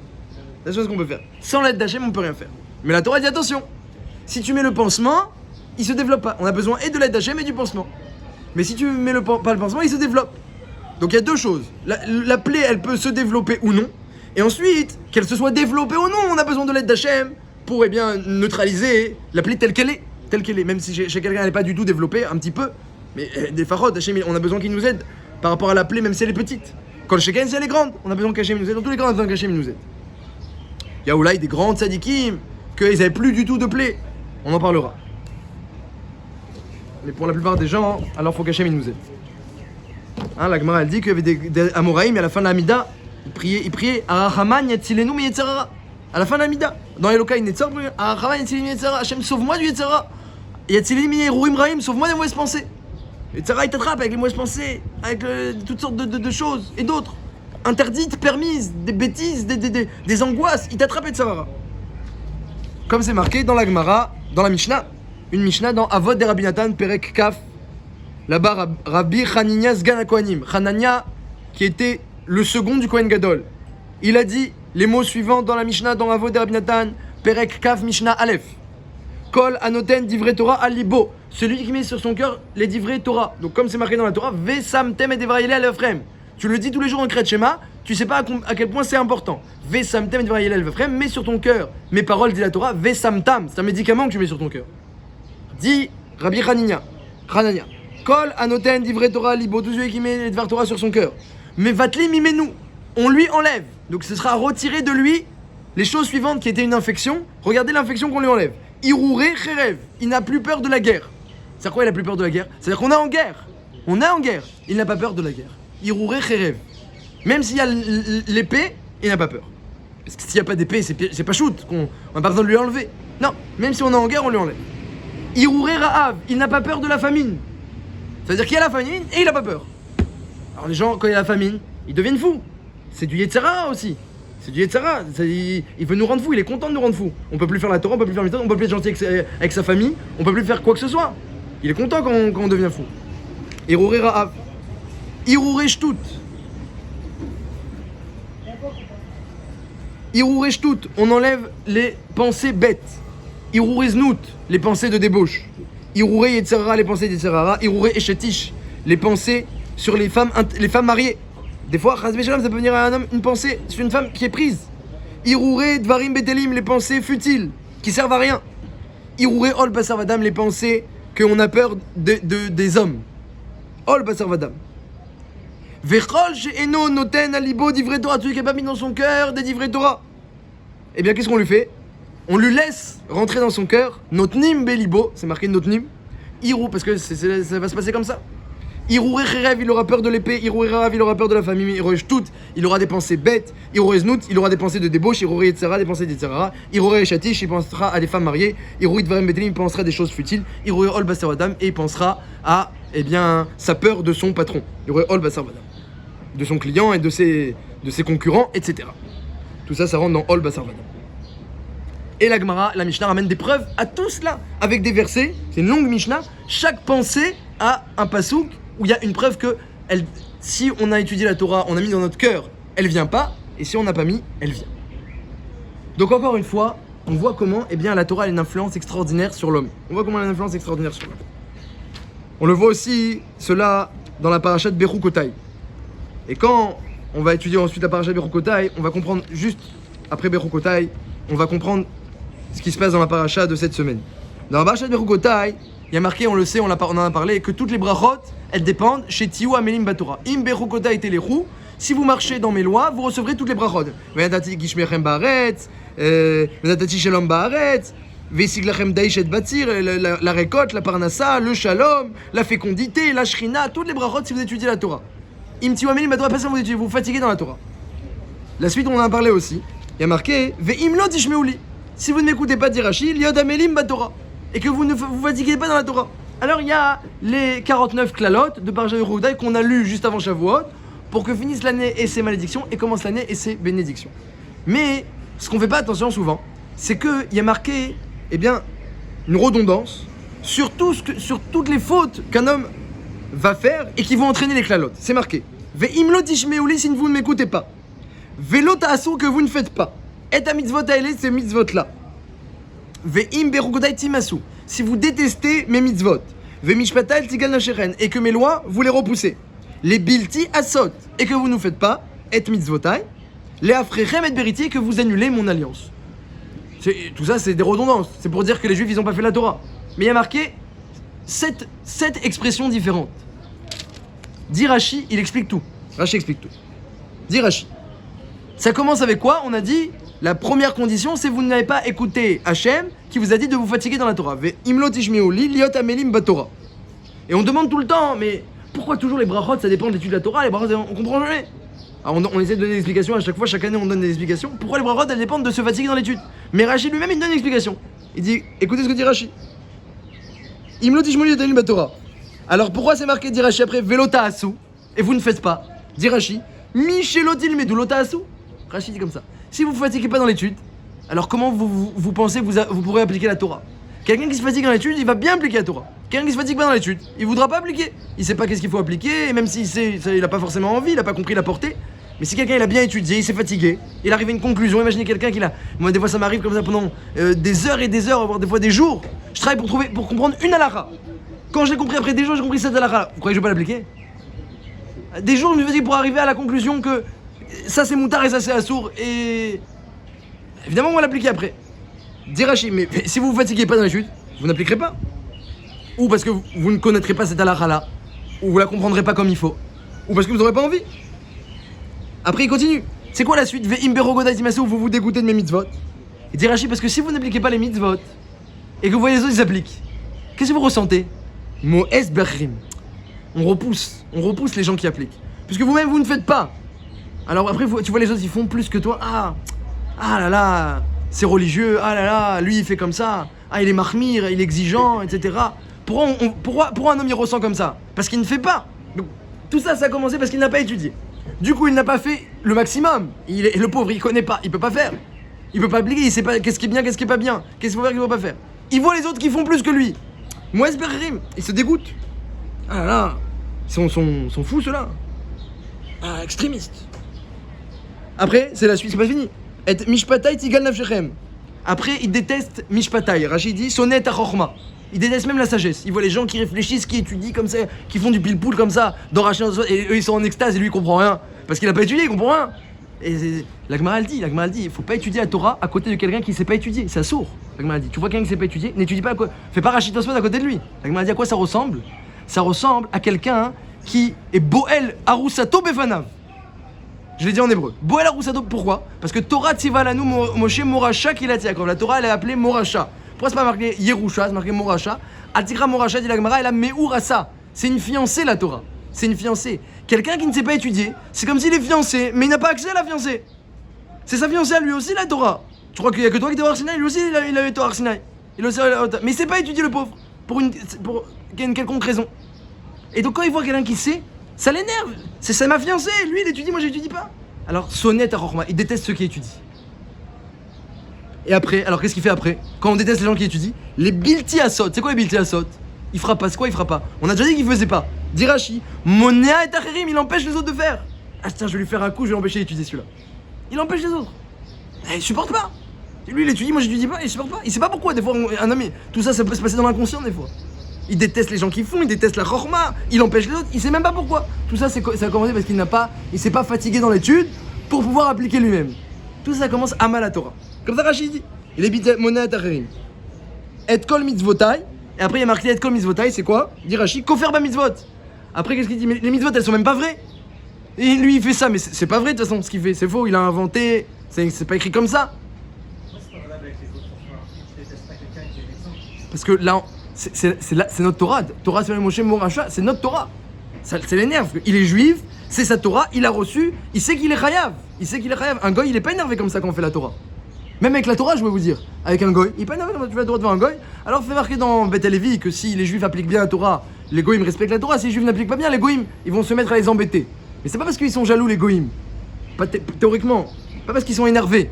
C'est la chose qu'on peut faire. Sans l'aide d'Hachem, on peut rien faire. Mais la Torah dit attention. Si tu mets le pansement, il se développe pas. On a besoin et de l'aide d'Hachem et du pansement. Mais si tu mets pas le pansement, il se développe. Donc il y a deux choses. La plaie, elle peut se développer ou non. Et ensuite, qu'elle se soit développée ou non, on a besoin de l'aide d'Hachem pour neutraliser la plaie telle qu'elle est. Telle qu'elle est. Même si chez quelqu'un elle n'est pas du tout développée, un petit peu. Mais des farotes, Hachem, on a besoin qu'il nous aide par rapport à la plaie, même si elle est petite. Quand le Sheken, si elle est grande, on a besoin qu'Hachem nous aide. Dans tous les cas, on a besoin qu'Hachem nous aide. Il y a Oulaï des grands tzadikim qu'ils n'avaient plus du tout de plaie. On en parlera. Mais pour la plupart des gens, alors faut qu'Hachem nous aide. Hein, la Gemara elle dit qu'il y avait des Amoraïm et à la fin de l'Amida, ils priaient Arachaman Yatzilenu mi Yetzerara. À la fin de l'Amida, dans Eloka il Netzar, Arachaman Yatzilenu mi Yetzerara. Hachem, sauve-moi du Yetzerara. Yatzilenu mi Yeruim Raim, sauve-moi des mauvaises pensées. Yetzerara il t'attrape avec les mauvaises pensées, avec toutes sortes de choses et d'autres. Interdites, permises, des bêtises, des angoisses. Il t'attrape Yetzerara. Comme c'est marqué dans la Gemara, dans la Mishnah. Une Mishnah dans Avot de Rabbi Nathan, Perek Kaf. Là-bas, Rabbi Hanania Sgan HaKohanim. Hanania, qui était le second du Kohen Gadol. Il a dit les mots suivants dans la Mishnah, dans Avot de Rabbi Nathan, Perek Kaf, Mishnah Aleph. Kol Anoten Divrei Torah Alibo. Celui qui met sur son cœur les Divrei Torah. Donc, comme c'est marqué dans la Torah, Vesamtem et Devrayele Alefrem. Tu le dis tous les jours en Kriyat Shema, tu sais pas à quel point c'est important. Vesamtem et Devrayele Alefrem, mets sur ton cœur mes paroles, dit la Torah, Vesamtam. C'est un médicament que tu mets sur ton cœur. Dit Rabbi Hanania. Kol Anoten Divrei Torah Libo, tout celui qui met les Divrei Torah sur son cœur. Mais Vatli Mimenu, on lui enlève. Donc ce sera retiré de lui les choses suivantes qui étaient une infection. Regardez l'infection qu'on lui enlève. Irouré Cherev, il n'a plus peur de la guerre. C'est-à-dire quoi il n'a plus peur de la guerre? C'est-à-dire qu'on est en guerre. On est en guerre. Il n'a pas peur de la guerre. Irouré Cherev. Même s'il y a l'épée, il n'a pas peur. Parce que s'il n'y a pas d'épée, c'est pas shoot. On n'a pas besoin de lui enlever. Non, même si on est en guerre, on lui enlève. Irouré Ra'av, il n'a pas peur de la famine. C'est-à-dire qu'il y a la famine et il n'a pas peur. Alors les gens, quand il y a la famine, ils deviennent fous. C'est du Yetzara aussi. C'est du Yetzara. Il veut nous rendre fous, il est content de nous rendre fous. On peut plus faire la Torah, on peut plus faire méthode, on peut plus être gentil avec sa famille, on peut plus faire quoi que ce soit. Il est content quand on devient fou. Irouré Ra'av. Irouré Shtout. Irouré Shtout, on enlève les pensées bêtes. Irouré Znout, les pensées de débauche. Irouré Yetzara, les pensées d'Yetzerara. Irouré Eshetish, les pensées sur les femmes mariées. Des fois, ça peut venir à un homme une pensée sur une femme qui est prise. Irouré Dvarim Betelim, les pensées futiles, qui servent à rien. Irouré Ol Basar Vadam, les pensées qu'on a peur des hommes. Ol Basar Vadam. Vechol She'eno Noten Alibo Divrei Torah, celui qui n'a pas mis dans son cœur des Divrei Torah. Eh bien, qu'est-ce qu'on lui fait? On lui laisse rentrer dans son cœur Notnim Belibo, c'est marqué Notnim. Irou, parce que ça va se passer comme ça. Irouré Cherev, il aura peur de l'épée. Irouré Ra'av, il aura peur de la famille. Irouré Shtout, il aura des pensées bêtes. Irouré Znout, il aura des pensées de débauche. Irouré Yetzera, des pensées d'Yetzera. Irouré Shatish, il pensera à des femmes mariées. Irouré Dvarim Betelim, il pensera à des choses futiles. Irouré Ol Basar Vadam, et il pensera à, sa peur de son patron. Irouré Ol Basar Vadam, de son client et de de ses concurrents, etc. Tout ça, ça rentre dans Ol Basar Vadam. Et la Gemara, la Mishnah ramène des preuves à tout cela, avec des versets. C'est une longue Mishnah. Chaque pensée a un pasouk où il y a une preuve que si on a étudié la Torah, on a mis dans notre cœur, elle vient pas, et si on n'a pas mis, elle vient. Donc encore une fois, on voit comment la Torah a une influence extraordinaire sur l'homme. On voit comment elle a une influence extraordinaire sur l'homme. On le voit aussi, cela, dans la paracha de Bechukotai. Et quand on va étudier ensuite la paracha de Bechukotai, on va comprendre juste après Bechukotai, on va comprendre ce qui se passe dans la paracha de cette semaine. Dans la paracha de Bechukotai, il y a marqué, on le sait, on en a parlé, que toutes les brachot, elles dépendent chez Tiou Amelim Batora. Im Bechukotai Telechu, si vous marchez dans mes lois, vous recevrez toutes les brachot. Venatati Gishmechem Baaretz, Venatati Shalom Baaretz, Vesiglachem Daishet Batir, la récolte, la parnassa, le shalom, la fécondité, la shrina, toutes les brachot si vous étudiez la Torah. Im Tiou Amelim Batora, pas ça vous vous fatiguez dans la Torah. La suite, on en a parlé aussi. Il y a marqué Ve'im lo tishmeuli. Si vous ne m'écoutez pas dire Rashi, liod amelim batora, et que vous ne vous fatiguez pas dans la Torah. Alors il y a les 49 klalot de Parashat Bechukotai qu'on a lu juste avant Shavuot pour que finisse l'année et ses malédictions et commence l'année et ses bénédictions. Mais ce qu'on ne fait pas attention souvent, c'est qu'il y a marqué une redondance sur toutes les fautes qu'un homme va faire et qui vont entraîner les klalot. C'est marqué Ve'im lo tishmeuli, si vous ne m'écoutez pas. Ve'lo ta'asu, que vous ne faites pas. Et à mitzvot aele, ces mitzvot-là. Ve'im bechukotai timasu, si vous détestez mes mitzvot. Ve'mishpatai tigal nasheren, et que mes lois, vous les repoussez. Les bilti asot, et que vous ne faites pas. Et mitzvotai. Les afrechem et beriti, et que vous annulez mon alliance. Tout ça, c'est des redondances. C'est pour dire que les juifs, ils n'ont pas fait la Torah. Mais il y a marqué 7 expressions différentes. Dit Rashi, il explique tout. Rashi explique tout. Dit Rashi. Ça commence avec quoi? On a dit, la première condition, c'est vous n'avez pas écouté Hachem qui vous a dit de vous fatiguer dans la Torah. Et on demande tout le temps, mais pourquoi toujours les brachot, ça dépend de l'étude de la Torah, les brachot, on comprend jamais. Alors on essaie de donner des explications à chaque fois, chaque année on donne des explications. Pourquoi les brachot, elles dépendent de se fatiguer dans l'étude? Mais Rashi lui-même, il donne une explication. Il dit, écoutez ce que dit Rashi. Alors pourquoi c'est marqué, dit Rashi après, Velota asu, et vous ne faites pas? Dit Rashi, Michelotil medulota asu. Rashi dit comme ça. Si vous ne vous fatiguez pas dans l'étude, alors comment vous pensez que vous pourrez appliquer la Torah? Quelqu'un qui se fatigue dans l'étude, il va bien appliquer la Torah. Quelqu'un qui se fatigue pas dans l'étude, il voudra pas appliquer. Il sait pas qu'est-ce qu'il faut appliquer, et même s'il sait, il a pas forcément envie, il a pas compris la portée. Mais si quelqu'un il a bien étudié, il s'est fatigué, il arrive à une conclusion. Imaginez quelqu'un qui a... Moi des fois ça m'arrive comme ça pendant des heures et des heures, voire des fois des jours. Je travaille pour comprendre une halakha. Quand je l'ai compris après des jours, j'ai compris cette halakha. Vous croyez que je vais pas l'appliquer? Des jours, je me fatigue pour arriver à la conclusion que ça c'est moutar et ça c'est assour, et évidemment on va l'appliquer après. Dit Rashi, mais si vous vous fatiguez pas dans l'étude, vous n'appliquerez pas. Ou parce que vous ne connaîtrez pas cette halakha là, ou vous la comprendrez pas comme il faut, ou parce que vous n'aurez pas envie. Après il continue. C'est quoi la suite? Ve'im bechukotai timasu, vous vous dégoûtez de mes mitzvot. Il dit Rashi, parce que si vous n'appliquez pas les mitzvot, et que vous voyez les autres ils appliquent, qu'est-ce que vous ressentez? Mo'es berrim. On repousse les gens qui appliquent. Puisque vous-même vous ne faites pas. Alors après, tu vois les autres, ils font plus que toi. Ah là là, c'est religieux. Ah là là, lui il fait comme ça. Ah, il est mahmir, il est exigeant, etc. Pourquoi un homme il ressent comme ça? Parce qu'il ne fait pas. Donc, tout ça, ça a commencé parce qu'il n'a pas étudié. Du coup, il n'a pas fait le maximum. Le pauvre, il connaît pas, il peut pas faire. Il peut pas appliquer, il sait pas qu'est-ce qui est bien, qu'est-ce qui est pas bien. Qu'est-ce qu'il faut faire, qu'est-ce qu'il faut pas faire. Il voit les autres qui font plus que lui. Moïse Berrim, il se dégoûte. Ah là là, ils sont fous ceux-là. Ah, extrémistes. Après, c'est la suite, c'est pas fini. Et mishpatai tigal nafshechem. Après, il déteste mishpatai. Rachid dit sonnet à chorma. Il déteste même la sagesse. Il voit les gens qui réfléchissent, qui étudient comme ça, qui font du pile-poule comme ça, dans Rachid, et eux ils sont en extase et lui il comprend rien. Parce qu'il a pas étudié, il comprend rien. Et la Gemara elle dit, il faut pas étudier la Torah à côté de quelqu'un qui sait pas étudier. C'est sourd. La Gemara dit, tu vois quelqu'un qui sait pas étudier, n'étudie pas à quoi. Fais pas Rachid Tosfot à côté de lui. La Gemara dit à quoi ça ressemble? Ça ressemble à quelqu'un qui est Boel Arusato Befanav. Je l'ai dit en hébreu. Boel Arusato, pourquoi? Parce que Torah Tzivalanu Moshe Morasha Kilat Yaakov. La Torah elle est appelée Morasha. Pourquoi c'est pas marqué Yerusha, c'est marqué Morasha? Atira Morasha dit la Gemara, elle a Meurasa. C'est une fiancée la Torah. C'est une fiancée. Quelqu'un qui ne sait pas étudier, c'est comme s'il est fiancé, mais il n'a pas accès à la fiancée. C'est sa fiancée à lui aussi la Torah. Tu crois qu'il n'y a que toi qui t'es au Arsinaï? Lui aussi il a eu au Arsinaï. Mais il ne sait pas étudier le pauvre. Pour une quelconque raison. Et donc quand il voit quelqu'un qui sait, ça l'énerve. C'est ma fiancée, lui il étudie, moi j'étudie pas. Alors, sonnet à Rochma, il déteste ceux qui étudient. Et après, alors qu'est-ce qu'il fait après? Quand on déteste les gens qui étudient, les bilti asot, c'est quoi les bilti asot? Il fera pas, c'est quoi il fera pas? On a déjà dit qu'il faisait pas. Dirachi, Monéa et Tacherim, il empêche les autres de faire. Ah tiens, je vais lui faire un coup, je vais l'empêcher d'étudier celui-là. Il empêche les autres. Il supporte pas. Lui, il étudie, moi j'étudie pas, il supporte pas. Il sait pas pourquoi, des fois, un ami, tout ça, ça peut se passer dans l'inconscient des fois. Il déteste les gens qui font, il déteste la chorma, il empêche les autres, il sait même pas pourquoi. Tout ça, ça a commencé parce il s'est pas fatigué dans l'étude pour pouvoir appliquer lui-même. Tout ça commence à mal à Torah. Comme ça, Rachid dit. Il est monnaie à Tacherim. Et kol mitzvotai. Et après, il y a marqué et kol mitzvotai, c'est quoi? Dit Rachid, kofer ba mitzvot. Après, qu'est-ce qu'il dit? Mais les mitzvot, elles sont même pas vraies. Et lui, il fait ça, mais c'est pas vrai de toute façon, ce qu'il fait. C'est faux, il a inventé. C'est pas écrit comme ça. Parce que là, c'est notre Torah. Torah, c'est le Moshe Moracha, c'est notre Torah. Ça l'énerve. Il est juif, c'est sa Torah, il a reçu, il sait qu'il est chayav. Il sait qu'il est chayav. Un goy, il est pas énervé comme ça quand on fait la Torah. Même avec la Torah, je vais vous dire. Avec un goy, il est pas énervé quand tu fais la Torah devant un goy. Alors, fait marquer dans Beth Levi que si les juifs appliquent bien la Torah, les goyim respectent la Torah. Si les juifs n'appliquent pas bien, les goyim, ils vont se mettre à les embêter. Mais c'est pas parce qu'ils sont jaloux, les goyim. Pas théoriquement. Pas parce qu'ils sont énervés.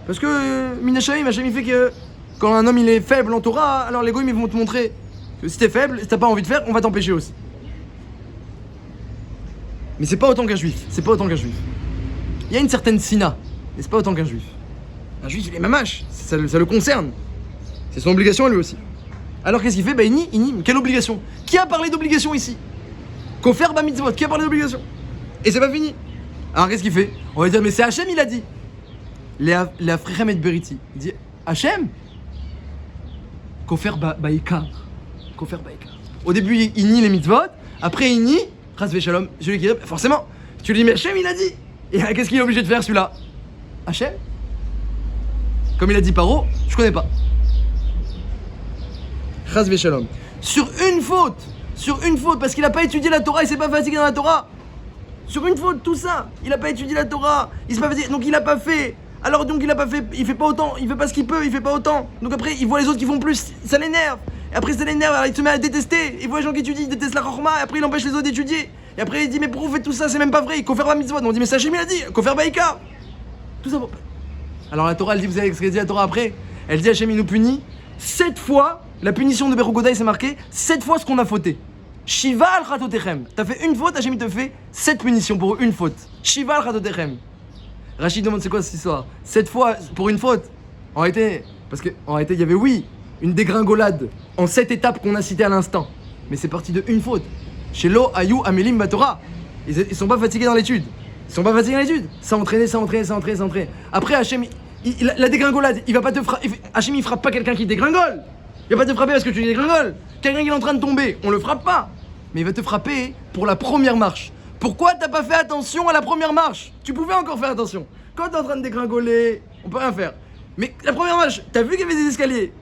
Parce que Minashaim, Hachem, il fait que quand un homme il est faible en Torah, alors les goyim ils vont te montrer que si t'es faible, si t'as pas envie de faire, on va t'empêcher aussi. Mais c'est pas autant qu'un juif. C'est pas autant qu'un juif. Il y a une certaine sina, mais c'est pas autant qu'un juif. Un juif, il est mamache, ça le concerne. C'est son obligation à lui aussi. Alors qu'est-ce qu'il fait? Bah ini, quelle obligation? Qui a parlé d'obligation ici? Kofer ba mitzvot, qui a parlé d'obligation? Et c'est pas fini. Alors qu'est-ce qu'il fait? On va dire, mais c'est Hachem, il a dit. Les Frichem et Beriti. Il dit, Hachem? Kofer baïkar. Kofer baïkar. Au début, il nie les mitzvot. Après, il nie, Chas v'shalom, celui qui forcément, tu lui dis, mais Hachem, il a dit. Et qu'est-ce qu'il est obligé de faire celui-là? Hachem? Comme il a dit Paro, je connais pas. Chas v'shalom. Sur une faute, parce qu'il a pas étudié la Torah, il s'est pas fatigué dans la Torah. Sur une faute, tout ça. Il a pas étudié la Torah, il s'est pas fatigué, donc il a pas fait. Alors donc il a pas fait, il fait pas autant, il fait pas ce qu'il peut, il fait pas autant. Donc après, il voit les autres qui font plus, ça l'énerve. Et après ça l'énerve, alors il se met à détester. Il voit les gens qui étudient, il déteste la chorma, et après il empêche les autres d'étudier. Et après il dit, mais pourquoi vous faites tout ça? C'est même pas vrai, il faut faire la mitzvot. On dit, mais Hachem il a dit, il faut faire baïka. Tout ça. Alors la Torah, elle dit, vous savez ce qu'elle dit la Torah après? Elle dit, Hachem il nous punit 7 fois, la punition de Berugodai c'est marqué, 7 fois ce qu'on a fauté. Shiva al chatotechem. T'as fait une faute, Hachem il te fait 7 punitions pour une faute. Shiva al chatotechem. Rachid demande c'est quoi cette histoire? 7 fois pour une faute. En réalité, parce qu'en réalité il y avait une dégringolade en 7 étapes qu'on a citées à l'instant. Mais c'est parti de une faute. Chez Lo, Ayou, Amelim, Batora. Ils sont pas fatigués dans l'étude. Ça entraîner. Après Hachem, la dégringolade, il va pas te frapper. Hachem il frappe pas quelqu'un qui dégringole. Il va pas te frapper parce que tu dégringoles. Quelqu'un qui est en train de tomber, on le frappe pas. Mais il va te frapper pour la première marche. Pourquoi t'as pas fait attention à la première marche? Tu pouvais encore faire attention. Quand t'es en train de dégringoler, on peut rien faire. Mais la première marche, t'as vu qu'il y avait des escaliers?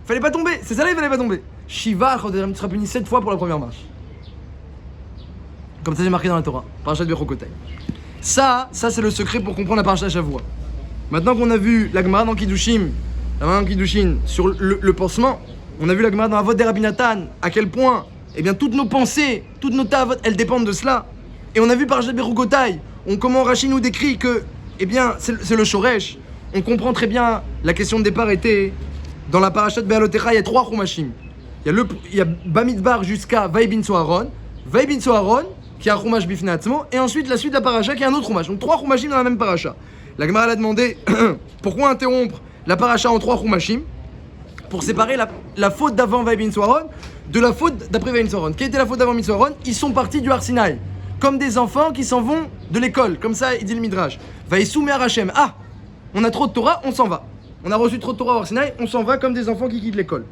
Fallait pas tomber, c'est ça là, il fallait pas tomber. Shiva, tu seras puni 7 fois pour la première marche. Comme ça c'est marqué dans la Torah, Parashat Bechokotai. Ça c'est le secret pour comprendre la Parashat Shavua. Maintenant qu'on a vu la Gemara dans Kiddushin, sur le pansement, on a vu la Gemara dans la vote des Rabbi Nathan, à quel point, eh bien, toutes nos pensées, toutes nos tavot, elles dépendent de cela. Et on a vu Parashat Bechokotai, comment Rashi nous décrit que, eh bien, c'est le Shoresh. On comprend très bien, la question de départ était, dans la Parashat Be'alotecha, il y a 3 Chumashim. Il y a Bamidbar jusqu'à Vaibin Soharon, qui est un Chumash Bifnei Atzmo, et ensuite la suite de la Parasha, qui est un autre Chumash. Donc 3 Chumashim dans la même Parasha. La Gemara a demandé, pourquoi interrompre la Parasha en 3 Chumashim pour séparer la faute d'avant Vaibin Soharon de la faute d'après Vaibin Soharon. Quelle était la faute d'avant Vaibin Soharon? Ils sont partis du Har Sinaï, comme des enfants qui s'en vont de l'école, comme ça il dit le Midrash. Vaïsou Me'ar Hashem. Ah, on a trop de Torah, on s'en va. On a reçu trop de Torah au Har Sinaï, on s'en va comme des enfants qui quittent l'école.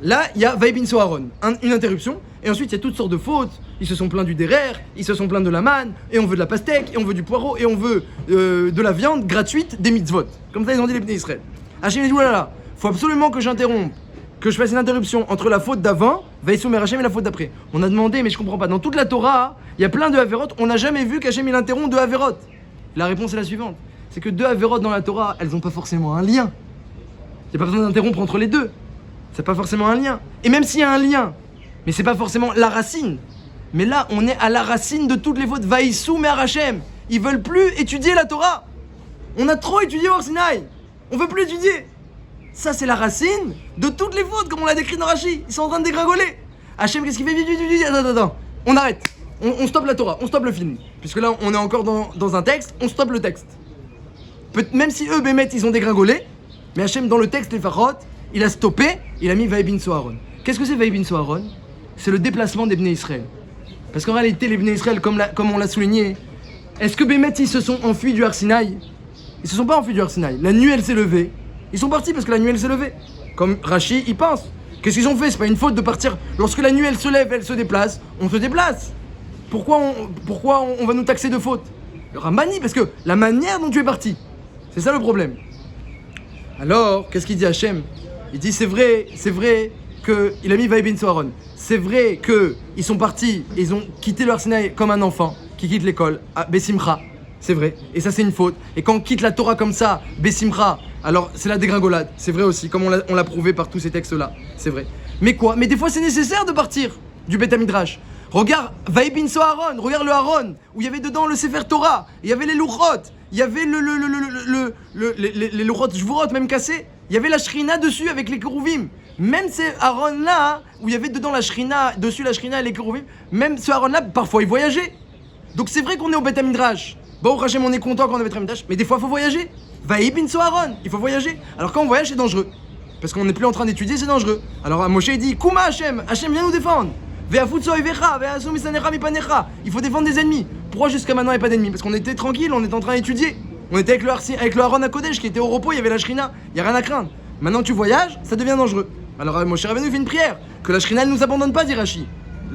Là, il y a Vaibin Soharon, une interruption, et ensuite il y a toutes sortes de fautes. Ils se sont plaints du derer, ils se sont plaints de la manne, et on veut de la pastèque, et on veut du poireau, et on veut de la viande gratuite, des mitzvot. Comme ça ils ont dit les Bnei Israël. Hachem dit, oulala, faut absolument que j'interrompe, que je fasse une interruption entre la faute d'avant, Vaïsou Me'ar Hashem, et la faute d'après. On a demandé, mais je comprends pas, dans toute la Torah, il y a plein de Haverot, on n'a jamais vu qu'Hachem il interrompt 2 Haverot. La réponse est la suivante, c'est que 2 Haverot dans la Torah, elles n'ont pas forcément un lien. Il n'y a pas besoin d'interrompre entre les deux. C'est pas forcément un lien. Et même s'il y a un lien, mais c'est pas forcément la racine. Mais là, on est à la racine de toutes les fautes. Vaïsou Me'ar Hashem. Ils veulent plus étudier la Torah. On a trop étudié au Sinaï. On veut plus étudier. Ça, c'est la racine de toutes les fautes, comme on l'a décrit dans Rashi. Ils sont en train de dégringoler. Hachem, qu'est-ce qu'il fait? Attends. On arrête. On stoppe la Torah. On stoppe le film. Puisque là, on est encore dans un texte. On stoppe le texte. Même si eux, Bémet, ils ont dégringolé. Mais Hachem, dans le texte, les Farot, il a stoppé. Il a mis Vaïbin Soharon. Qu'est-ce que c'est Vaïbin Soharon? C'est le déplacement des Bnei Israël. Parce qu'en réalité, les Bnei Israël, comme on l'a souligné, est-ce que Bémet, ils se sont enfuis du Har Sinaï? Ils se sont pas enfuis du Har Sinaï. La nuit, elle s'est levée. Ils sont partis parce que la nuit, elle s'est levée. Comme Rashi, il pense. Qu'est-ce qu'ils ont fait? C'est pas une faute de partir. Lorsque la nuit, elle se lève, elle se déplace, on se déplace. Pourquoi on va nous taxer de faute? Le Rambani, parce que la manière dont tu es parti, c'est ça le problème. Alors, qu'est-ce qu'il dit Hachem? Il dit c'est vrai qu'il a mis Vaïbin Soharon. C'est vrai qu'ils sont partis, ils ont quitté leur Sinaï comme un enfant qui quitte l'école, à Bessimcha. C'est vrai. Et ça, c'est une faute. Et quand on quitte la Torah comme ça, Bessimcha, alors c'est la dégringolade. C'est vrai aussi, comme on l'a prouvé par tous ces textes-là. C'est vrai. Mais quoi? Mais des fois, c'est nécessaire de partir du Beth Midrash. Regarde Vaïbin Soharon, regarde le Haron, où il y avait dedans le Sefer Torah, il y avait les Luchot, il y avait les Luchot Jvurot même cassés, il y avait la Shrina dessus avec les Kérouvim. Même ces Haron-là, où il y avait dedans la Shrina, dessus la Shrina et les Kérouvim, même ce Haron-là, parfois il voyageait. Donc c'est vrai qu'on est au Beth Midrash. Bon, Hachem, on est content qu'on est au Beth Midrash, mais des fois il faut voyager. Vaïbin Soharon, il faut voyager. Alors quand on voyage, c'est dangereux. Parce qu'on n'est plus en train d'étudier, c'est dangereux. Alors Moshe il dit Kouma Hachem, Hachem viens nous défendre. Il faut défendre des ennemis. Pourquoi jusqu'à maintenant il n'y a pas d'ennemis? Parce qu'on était tranquille, on était en train d'étudier. On était avec le Haron à Kodesh qui était au repos, il y avait la Shrina, il n'y a rien à craindre. Maintenant tu voyages, ça devient dangereux. Alors Moshe Rabbeinu fait une prière, que la Shrina ne nous abandonne pas, dit Rashi.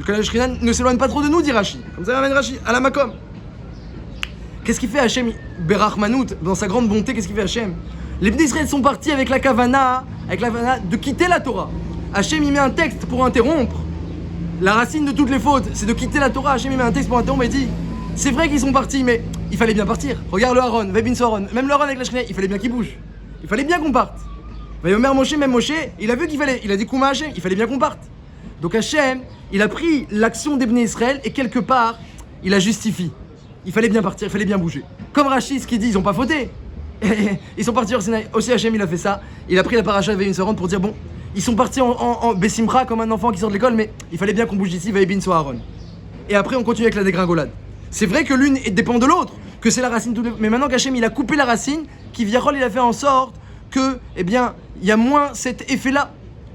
Que la Shrina ne s'éloigne pas trop de nous, dit Rashi. Comme ça ramène Rashi, à la Makom. Qu'est-ce qu'il fait Hachem Berachmanout, dans sa grande bonté, qu'est-ce qu'il fait Hachem? Les Bnei Israël sont partis avec la Kavana de quitter la Torah. Hachem il met un texte pour interrompre. La racine de toutes les fautes, c'est de quitter la Torah. Hachem il met un texte pour interrompre et dit c'est vrai qu'ils sont partis, mais il fallait bien partir. Regarde le Haron, Vaïbin Soharon, même le Haron avec la Shrina, il fallait bien qu'il bouge. Il fallait bien qu'on parte. Vayomer Moshe, même Moshe, il a vu il a dit Kouma Hachem, il fallait bien qu'on parte. Donc Hachem, il a pris l'action des Bnei Israël et quelque part, il la justifie. Il fallait bien partir, il fallait bien bouger. Comme Rachid, ce qu'il dit, ils ont pas fauté. Ils sont partis au Sinaï. Aussi Hachem, il a fait ça. Il a pris la paracha de Vaïbin Soharon pour dire bon, ils sont partis en Bessimcha comme un enfant qui sort de l'école, mais il fallait bien qu'on bouge d'ici, Vaïbin Soharon. Et après, on continue avec la dégringolade. C'est vrai que l'une dépend de l'autre, que c'est la racine tout. Mais maintenant qu'Hachem, il a coupé la racine, Kivyachol, il a fait en sorte que, eh bien, il y a moins cet effet-là.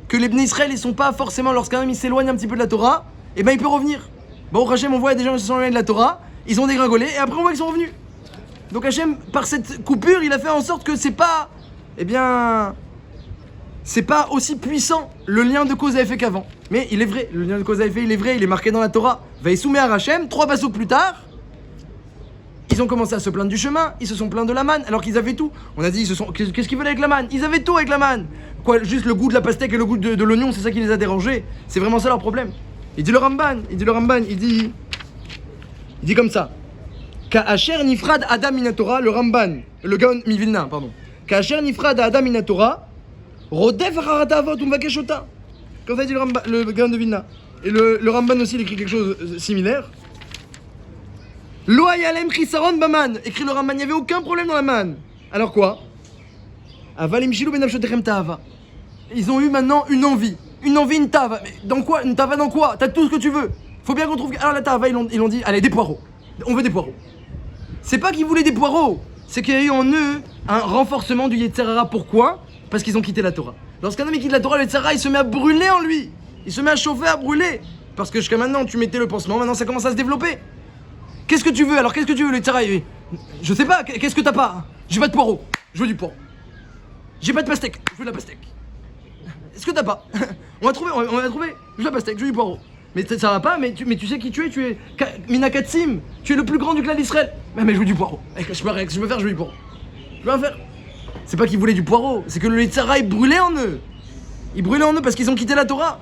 Que les Bnei Israël, ils sont pas forcément, lorsqu'un homme il s'éloigne un petit peu de la Torah, eh ben il peut revenir. Bon, Hachem, on voit des gens qui se sont éloignés de la Torah, ils ont dégringolé, et après on voit qu'ils sont revenus. Donc Hachem, par cette coupure, il a fait en sorte que c'est pas, eh bien, c'est pas aussi puissant le lien de cause à effet qu'avant. Mais il est vrai, le lien de cause à effet, il est vrai, il est marqué dans la Torah. Vaïsoumé à Hachem, 3 passos plus tard, ils ont commencé à se plaindre du chemin, ils se sont plaints de la manne, alors qu'ils avaient tout. On a dit, qu'est-ce qu'ils veulent avec la manne? Ils avaient tout avec la manne. Quoi, juste le goût de la pastèque et le goût de l'oignon, c'est ça qui les a dérangés. C'est vraiment ça leur problème. Il dit le Ramban, il dit comme ça. Ka'asher nifrad Adam minatora, le Ramban, le Gaon Mivilna, pardon. Ka'asher nifrad Adam minatora, rodef harata avot umvakeshota. Comme ça dit le Gaon de Vilna. Et le Ramban aussi, il écrit quelque chose similaire. Lo hayalem chisaron baman, écrit le Ramban, il n'y avait aucun problème dans la manne. Alors quoi? Avalim shilou benavshotechem ta'ava. Ils ont eu maintenant une envie, une tava. Mais dans quoi? Une tava dans quoi? T'as tout ce que tu veux. Faut bien qu'on trouve. Alors la tava, ils ont dit, allez, des poireaux. On veut des poireaux. C'est pas qu'ils voulaient des poireaux, c'est qu'il y a eu en eux un renforcement du Yetzer Hara. Pourquoi? Parce qu'ils ont quitté la Torah. Lorsqu'un homme quitte la Torah, le Yetzer Hara, il se met à brûler en lui. Il se met à chauffer, à brûler. Parce que jusqu'à maintenant, tu mettais le pansement, maintenant ça commence à se développer. Qu'est-ce que tu veux? Alors qu'est-ce que tu veux, le Yetzer Hara? Je sais pas, qu'est-ce que t'as pas? J'ai pas de poireaux, je veux du poireau. J'ai pas de pastèque, je veux de la pastèque. Est-ce que t'as pas? On va trouver, je veux la pastèque, je veux du poireau. Mais ça va pas, mais tu sais qui tu es Minakatsim, tu es le plus grand du clan d'Israël. Mais je veux du poireau. Je peux faire, je veux du poireau. Je peux en faire. C'est pas qu'ils voulaient du poireau, c'est que le Yetzer Hara, il brûlait en eux. Il brûlait en eux parce qu'ils ont quitté la Torah.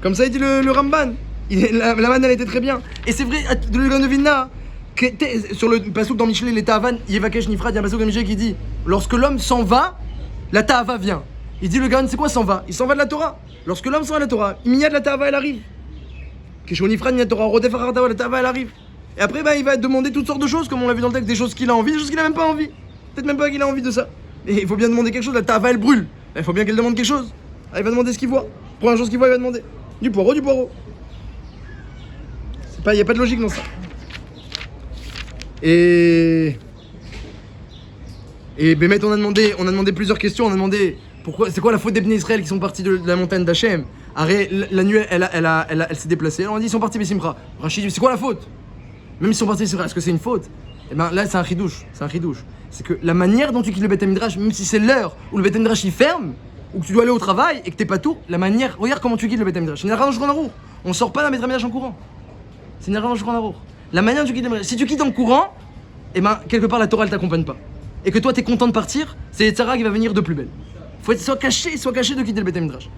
Comme ça il dit le Ramban. La manne, elle était très bien. Et c'est vrai, le Gaon de Vilna, sur le passouk dans Michelet, les Ta'avan, Yevakesh Nifrad, il y a un passouk dans Michelet qui dit lorsque l'homme s'en va, la Ta'ava vient. Il dit le Gaon, c'est quoi s'en va? Il s'en va de la Torah. Lorsque l'homme s'en va de la Torah, il y a de la Ta'ava, elle arrive. Keshon Nifrad, la Torah, Rodef Harata, la Ta'ava, elle arrive. Et après, bah, il va te demander toutes sortes de choses, comme on l'a vu dans le texte, des choses qu'il a envie, des choses qu'il a même pas envie. Peut-être même pas qu'il a envie de ça. Et il faut bien demander quelque chose, la tava elle brûle. Il faut bien qu'elle demande quelque chose. Ah, il va demander ce qu'il voit. Première chose qu'il voit, il va demander. Du poireau, du poireau. Il n'y a pas de logique dans ça. Et Bémet, on a demandé plusieurs questions. On a demandé pourquoi, c'est quoi la faute des Bnei Israël qui sont partis de la montagne d'Hachem. Arrête, la nuit, elle s'est déplacée. Alors on a dit ils sont partis Bessimra. Rachid dit c'est quoi la faute? Même s'ils sont partis Bessimra, est-ce que c'est une faute? Et bien là, c'est un chidouche. C'est que la manière dont tu quittes le Beth Midrash, même si c'est l'heure où le Beth Midrash il ferme, ou que tu dois aller au travail et que t'es pas tout, la manière, regarde comment tu quittes le Beth Midrash. On sort pas d'un Beth Midrash en courant. C'est une erreur en la manière dont tu quittes le Beth Midrash. Si tu quittes en courant, et ben quelque part la Torah elle t'accompagne pas. Et que toi t'es content de partir, c'est Yetzara qui va venir de plus belle. Faut être soit caché de quitter le Beth Midrash.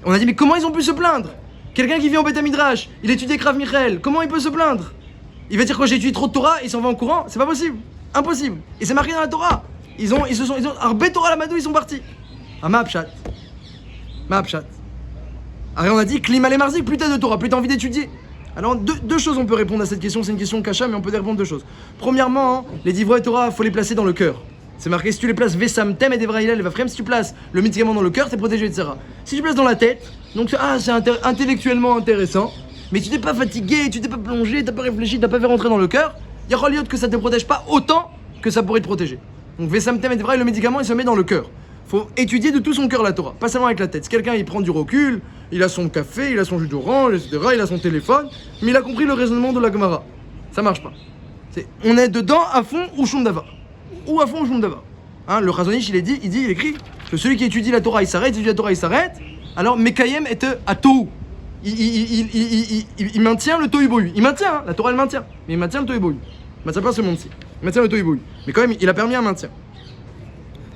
On a dit mais comment ils ont pu se plaindre? Quelqu'un qui vient au Beth Midrash, il étudie Krav Michael, comment il peut se plaindre? Il va dire que j'ai étudié trop de Torah, il s'en va en courant, c'est pas possible, impossible. Et c'est marqué dans la Torah. Ils ont Arbé Torah la Madou, ils sont partis. Ah Ma'apshat. Alors on a dit Klima les Marzik, plus t'as de Torah, plus t'as envie d'étudier. Alors deux choses on peut répondre à cette question, c'est une question cacha, mais on peut y répondre deux choses. Premièrement, les divrei Torah, faut les placer dans le cœur. C'est marqué, si tu les places Vesam Tem et Devra Hillel et Vafrem, si tu places le médicament dans le cœur, t'es protégé, etc. Si tu places dans la tête, donc c'est intellectuellement intéressant, mais tu t'es pas fatigué, tu t'es pas plongé, t'as pas réfléchi, t'as pas fait rentrer dans le cœur, il y a reliot que ça te protège pas autant que ça pourrait te protéger. Donc Vesam Tem et Devra, le médicament il se met dans le cœur. Faut étudier de tout son cœur la Torah, pas seulement avec la tête. Si quelqu'un il prend du recul, il a son café, il a son jus d'orange, etc., il a son téléphone, mais il a compris le raisonnement de la Gemara. Ça marche pas. On est dedans à fond ou Shum Davar. Ou à fond ou Shum Davar. Hein, le Chazon Ish il écrit que celui qui étudie la Torah il s'arrête, alors Mekayem est à Tohu. Il maintient le Tohu Bohu. Il maintient, hein, la Torah elle maintient, mais il maintient le Tohu Bohu. Il maintient pas ce monde-ci. Il maintient le Tohu Bohu. Mais quand même, il a permis un maintien.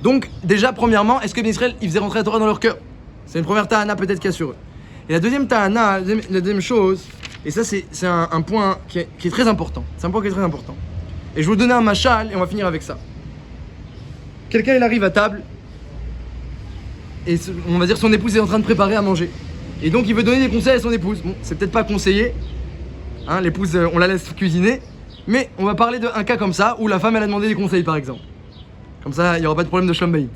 Donc, déjà, premièrement, est-ce que Bnei Israël, ils faisaient rentrer la Torah dans leur cœur? C'est une première ta'ana peut-être qu'il y a sur eux. Et la deuxième ta'ana, la deuxième chose, et ça c'est un point qui est très important. C'est un point qui est très important. Et je vais vous donner un machal et on va finir avec ça. Quelqu'un il arrive à table et on va dire son épouse est en train de préparer à manger. Et donc il veut donner des conseils à son épouse. Bon, c'est peut-être pas conseillé, hein, l'épouse on la laisse cuisiner, mais on va parler d'un cas comme ça où la femme elle a demandé des conseils par exemple. Comme ça, il n'y aura pas de problème de shlom-bayit.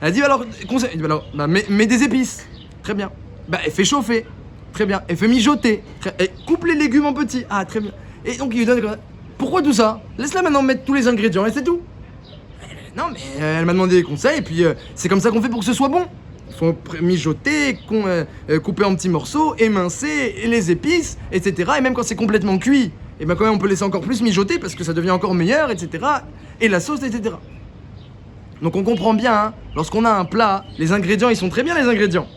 Elle a dit alors, conseil. Il dit alors, mets des épices. Très bien. Elle fait chauffer. Très bien. Elle fait mijoter. Et coupe les légumes en petits. Ah, très bien. Et donc il lui donne. Pourquoi tout ça? Laisse-la maintenant mettre tous les ingrédients et c'est tout. Non, mais elle m'a demandé des conseils et puis c'est comme ça qu'on fait pour que ce soit bon. Il faut mijoter, couper en petits morceaux, émincer les épices, etc. Et même quand c'est complètement cuit, et ben quand même on peut laisser encore plus mijoter parce que ça devient encore meilleur, etc. Et la sauce, etc. Donc on comprend bien, hein, lorsqu'on a un plat, les ingrédients, ils sont très bien les ingrédients.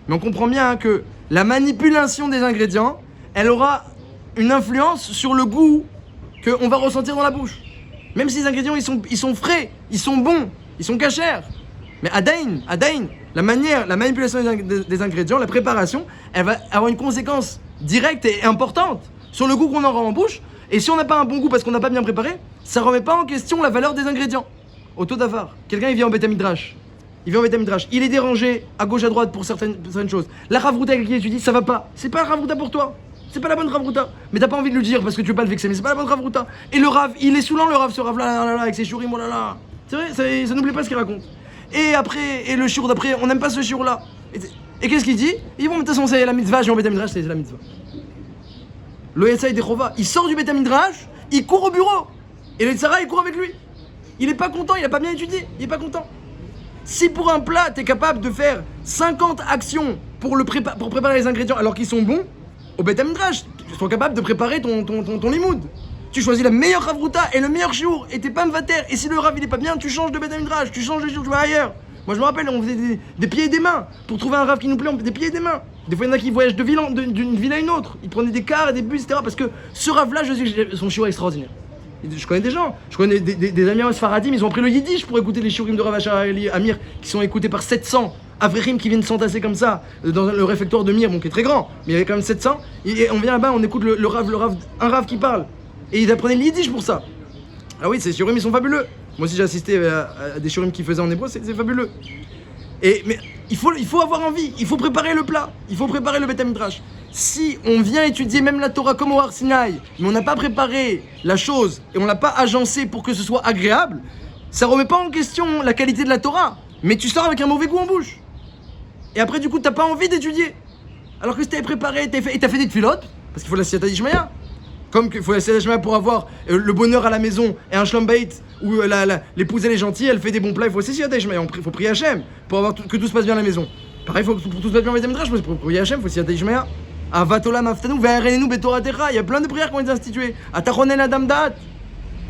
Mais on comprend bien hein, que la manipulation des ingrédients, elle aura une influence sur le goût qu'on va ressentir dans la bouche. Même si les ingrédients, ils sont frais, ils sont bons, ils sont cachers. Mais Adain, la manipulation des ingrédients, la préparation, elle va avoir une conséquence directe et importante sur le goût qu'on aura en bouche. Et si on n'a pas un bon goût parce qu'on n'a pas bien préparé, ça ne remet pas en question la valeur des ingrédients. Auto d'avar. Quelqu'un il vient en Beth Midrash. Il est dérangé à gauche à droite pour certaines choses. La Ravruta avec qui tu dis ça va pas. C'est pas la Ravruta pour toi. C'est pas la bonne Ravruta. Mais t'as pas envie de le dire parce que tu veux pas le vexer. Mais c'est pas la bonne Ravruta. Et le Rav, il est saoulant le Rav, ce Rav là, avec ses shurim, oh là là. C'est vrai, ça n'oublie pas ce qu'il raconte. Et après, et le shur d'après, on n'aime pas ce shur là. Et qu'est-ce qu'il dit? Ils vont mettre son c'est la mitzvah, je vais en Beth Midrash, c'est la mitzvah. Le Yetzaï Dechova, il sort du Beth Midrash, il court au bureau. Et le Tzara, il court avec lui. Il est pas content, il a pas bien étudié, il est pas content. Si pour un plat, tu es capable de faire 50 actions pour préparer les ingrédients alors qu'ils sont bons, au Beth Midrash, tu sois capable de préparer ton limoud. Tu choisis la meilleure Ravruta et le meilleur shiur et t'es pas mvater. Et si le Rav il est pas bien, tu changes de Beth Midrash, tu changes de shiur, tu vas ailleurs. Moi je me rappelle, on faisait des pieds et des mains. Pour trouver un Rav qui nous plaît, on fait des pieds et des mains. Des fois il y en a qui voyagent d'une ville à une autre. Ils prenaient des cars et des bus, etc. Parce que ce Rav là, je sais que son shiur est extraordinaire. Je connais des gens, je connais des amis Sfaradim, ils ont pris le Yiddish pour écouter les shiurim de Rav Amir qui sont écoutés par 700 Avrechim qui viennent s'entasser comme ça dans le réfectoire de Mir, bon, qui est très grand, mais il y avait quand même 700. Et on vient là-bas, on écoute un Rav qui parle. Et ils apprenaient le Yiddish pour ça. Ah oui, ces shiurim ils sont fabuleux. Moi aussi j'ai assisté à des shiurim qui faisaient en hébreu, c'est fabuleux. Mais il faut avoir envie, il faut préparer le plat, il faut préparer le Beth Midrash. si on vient étudier même la Torah comme au Har Sinaï, mais on n'a pas préparé la chose et on l'a pas agencé pour que ce soit agréable, ça remet pas en question la qualité de la Torah, mais tu sors avec un mauvais goût en bouche. Et après, du coup, t'as pas envie d'étudier. Alors que si t'avais préparé, t'as fait des tfilotes, parce qu'il faut la siyata d'Ishmaïa. Comme il faut la siyata d'Ishmaïa pour avoir le bonheur à la maison et un shlom bait où l'épouse elle est gentille, elle fait des bons plats, il faut aussi siyata d'Ishmaïa. Il faut prier Hachem pour avoir que tout se passe bien à la maison. Pareil, pour tout se passe bien dans les midrash, pour prier Hachem, il faut siyata d'Ishmaïa. Avatolam aftanu ve'arenenu betoratecha. Il y a plein de prières qui ont été instituées. Atachonen adam da'at.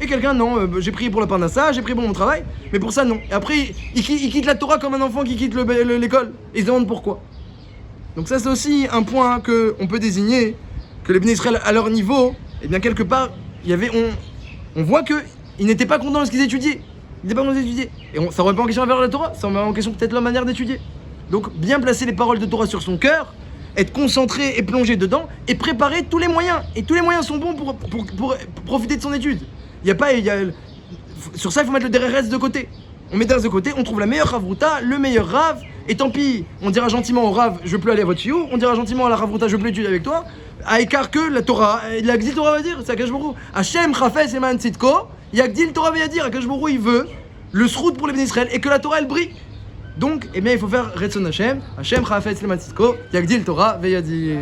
Et quelqu'un, non, j'ai prié pour la parnassa, j'ai prié pour mon travail, mais pour ça, non. Et après, il quitte la Torah comme un enfant qui quitte l'école. Et il se demande pourquoi. Donc ça, c'est aussi un point qu'on peut désigner, que les Bnei Israël, à leur niveau, eh bien, quelque part, on voit qu'ils n'étaient pas contents de ce qu'ils étudiaient. Ils n'étaient pas contents d'étudier. Et ça remet pas en question la Torah, ça remet en question peut-être leur manière d'étudier. Donc, bien placer les paroles de Torah sur son cœur, être concentré et plongé dedans, et préparer tous les moyens. Et tous les moyens sont bons pour profiter de son étude. Sur ça, il faut mettre le DRS de côté. On met DRS de côté, on trouve la meilleure Ravruta, le meilleur Rav, et tant pis, on dira gentiment au Rav, je peux aller à votre chiou, on dira gentiment à la Ravruta, je peux étudier avec toi, à écart que la Torah, la Gdil Torah va dire, c'est Akash Borou. Hachem Chafes Eman Tzidko, Yagdil Torah va dire, Akash Borou, il veut le srout pour les Bnei Israël et que la Torah elle brille. Donc, eh bien, il faut faire Retson Hachem, Hachem Chafes Eman Tzidko, Yagdil Torah va dire.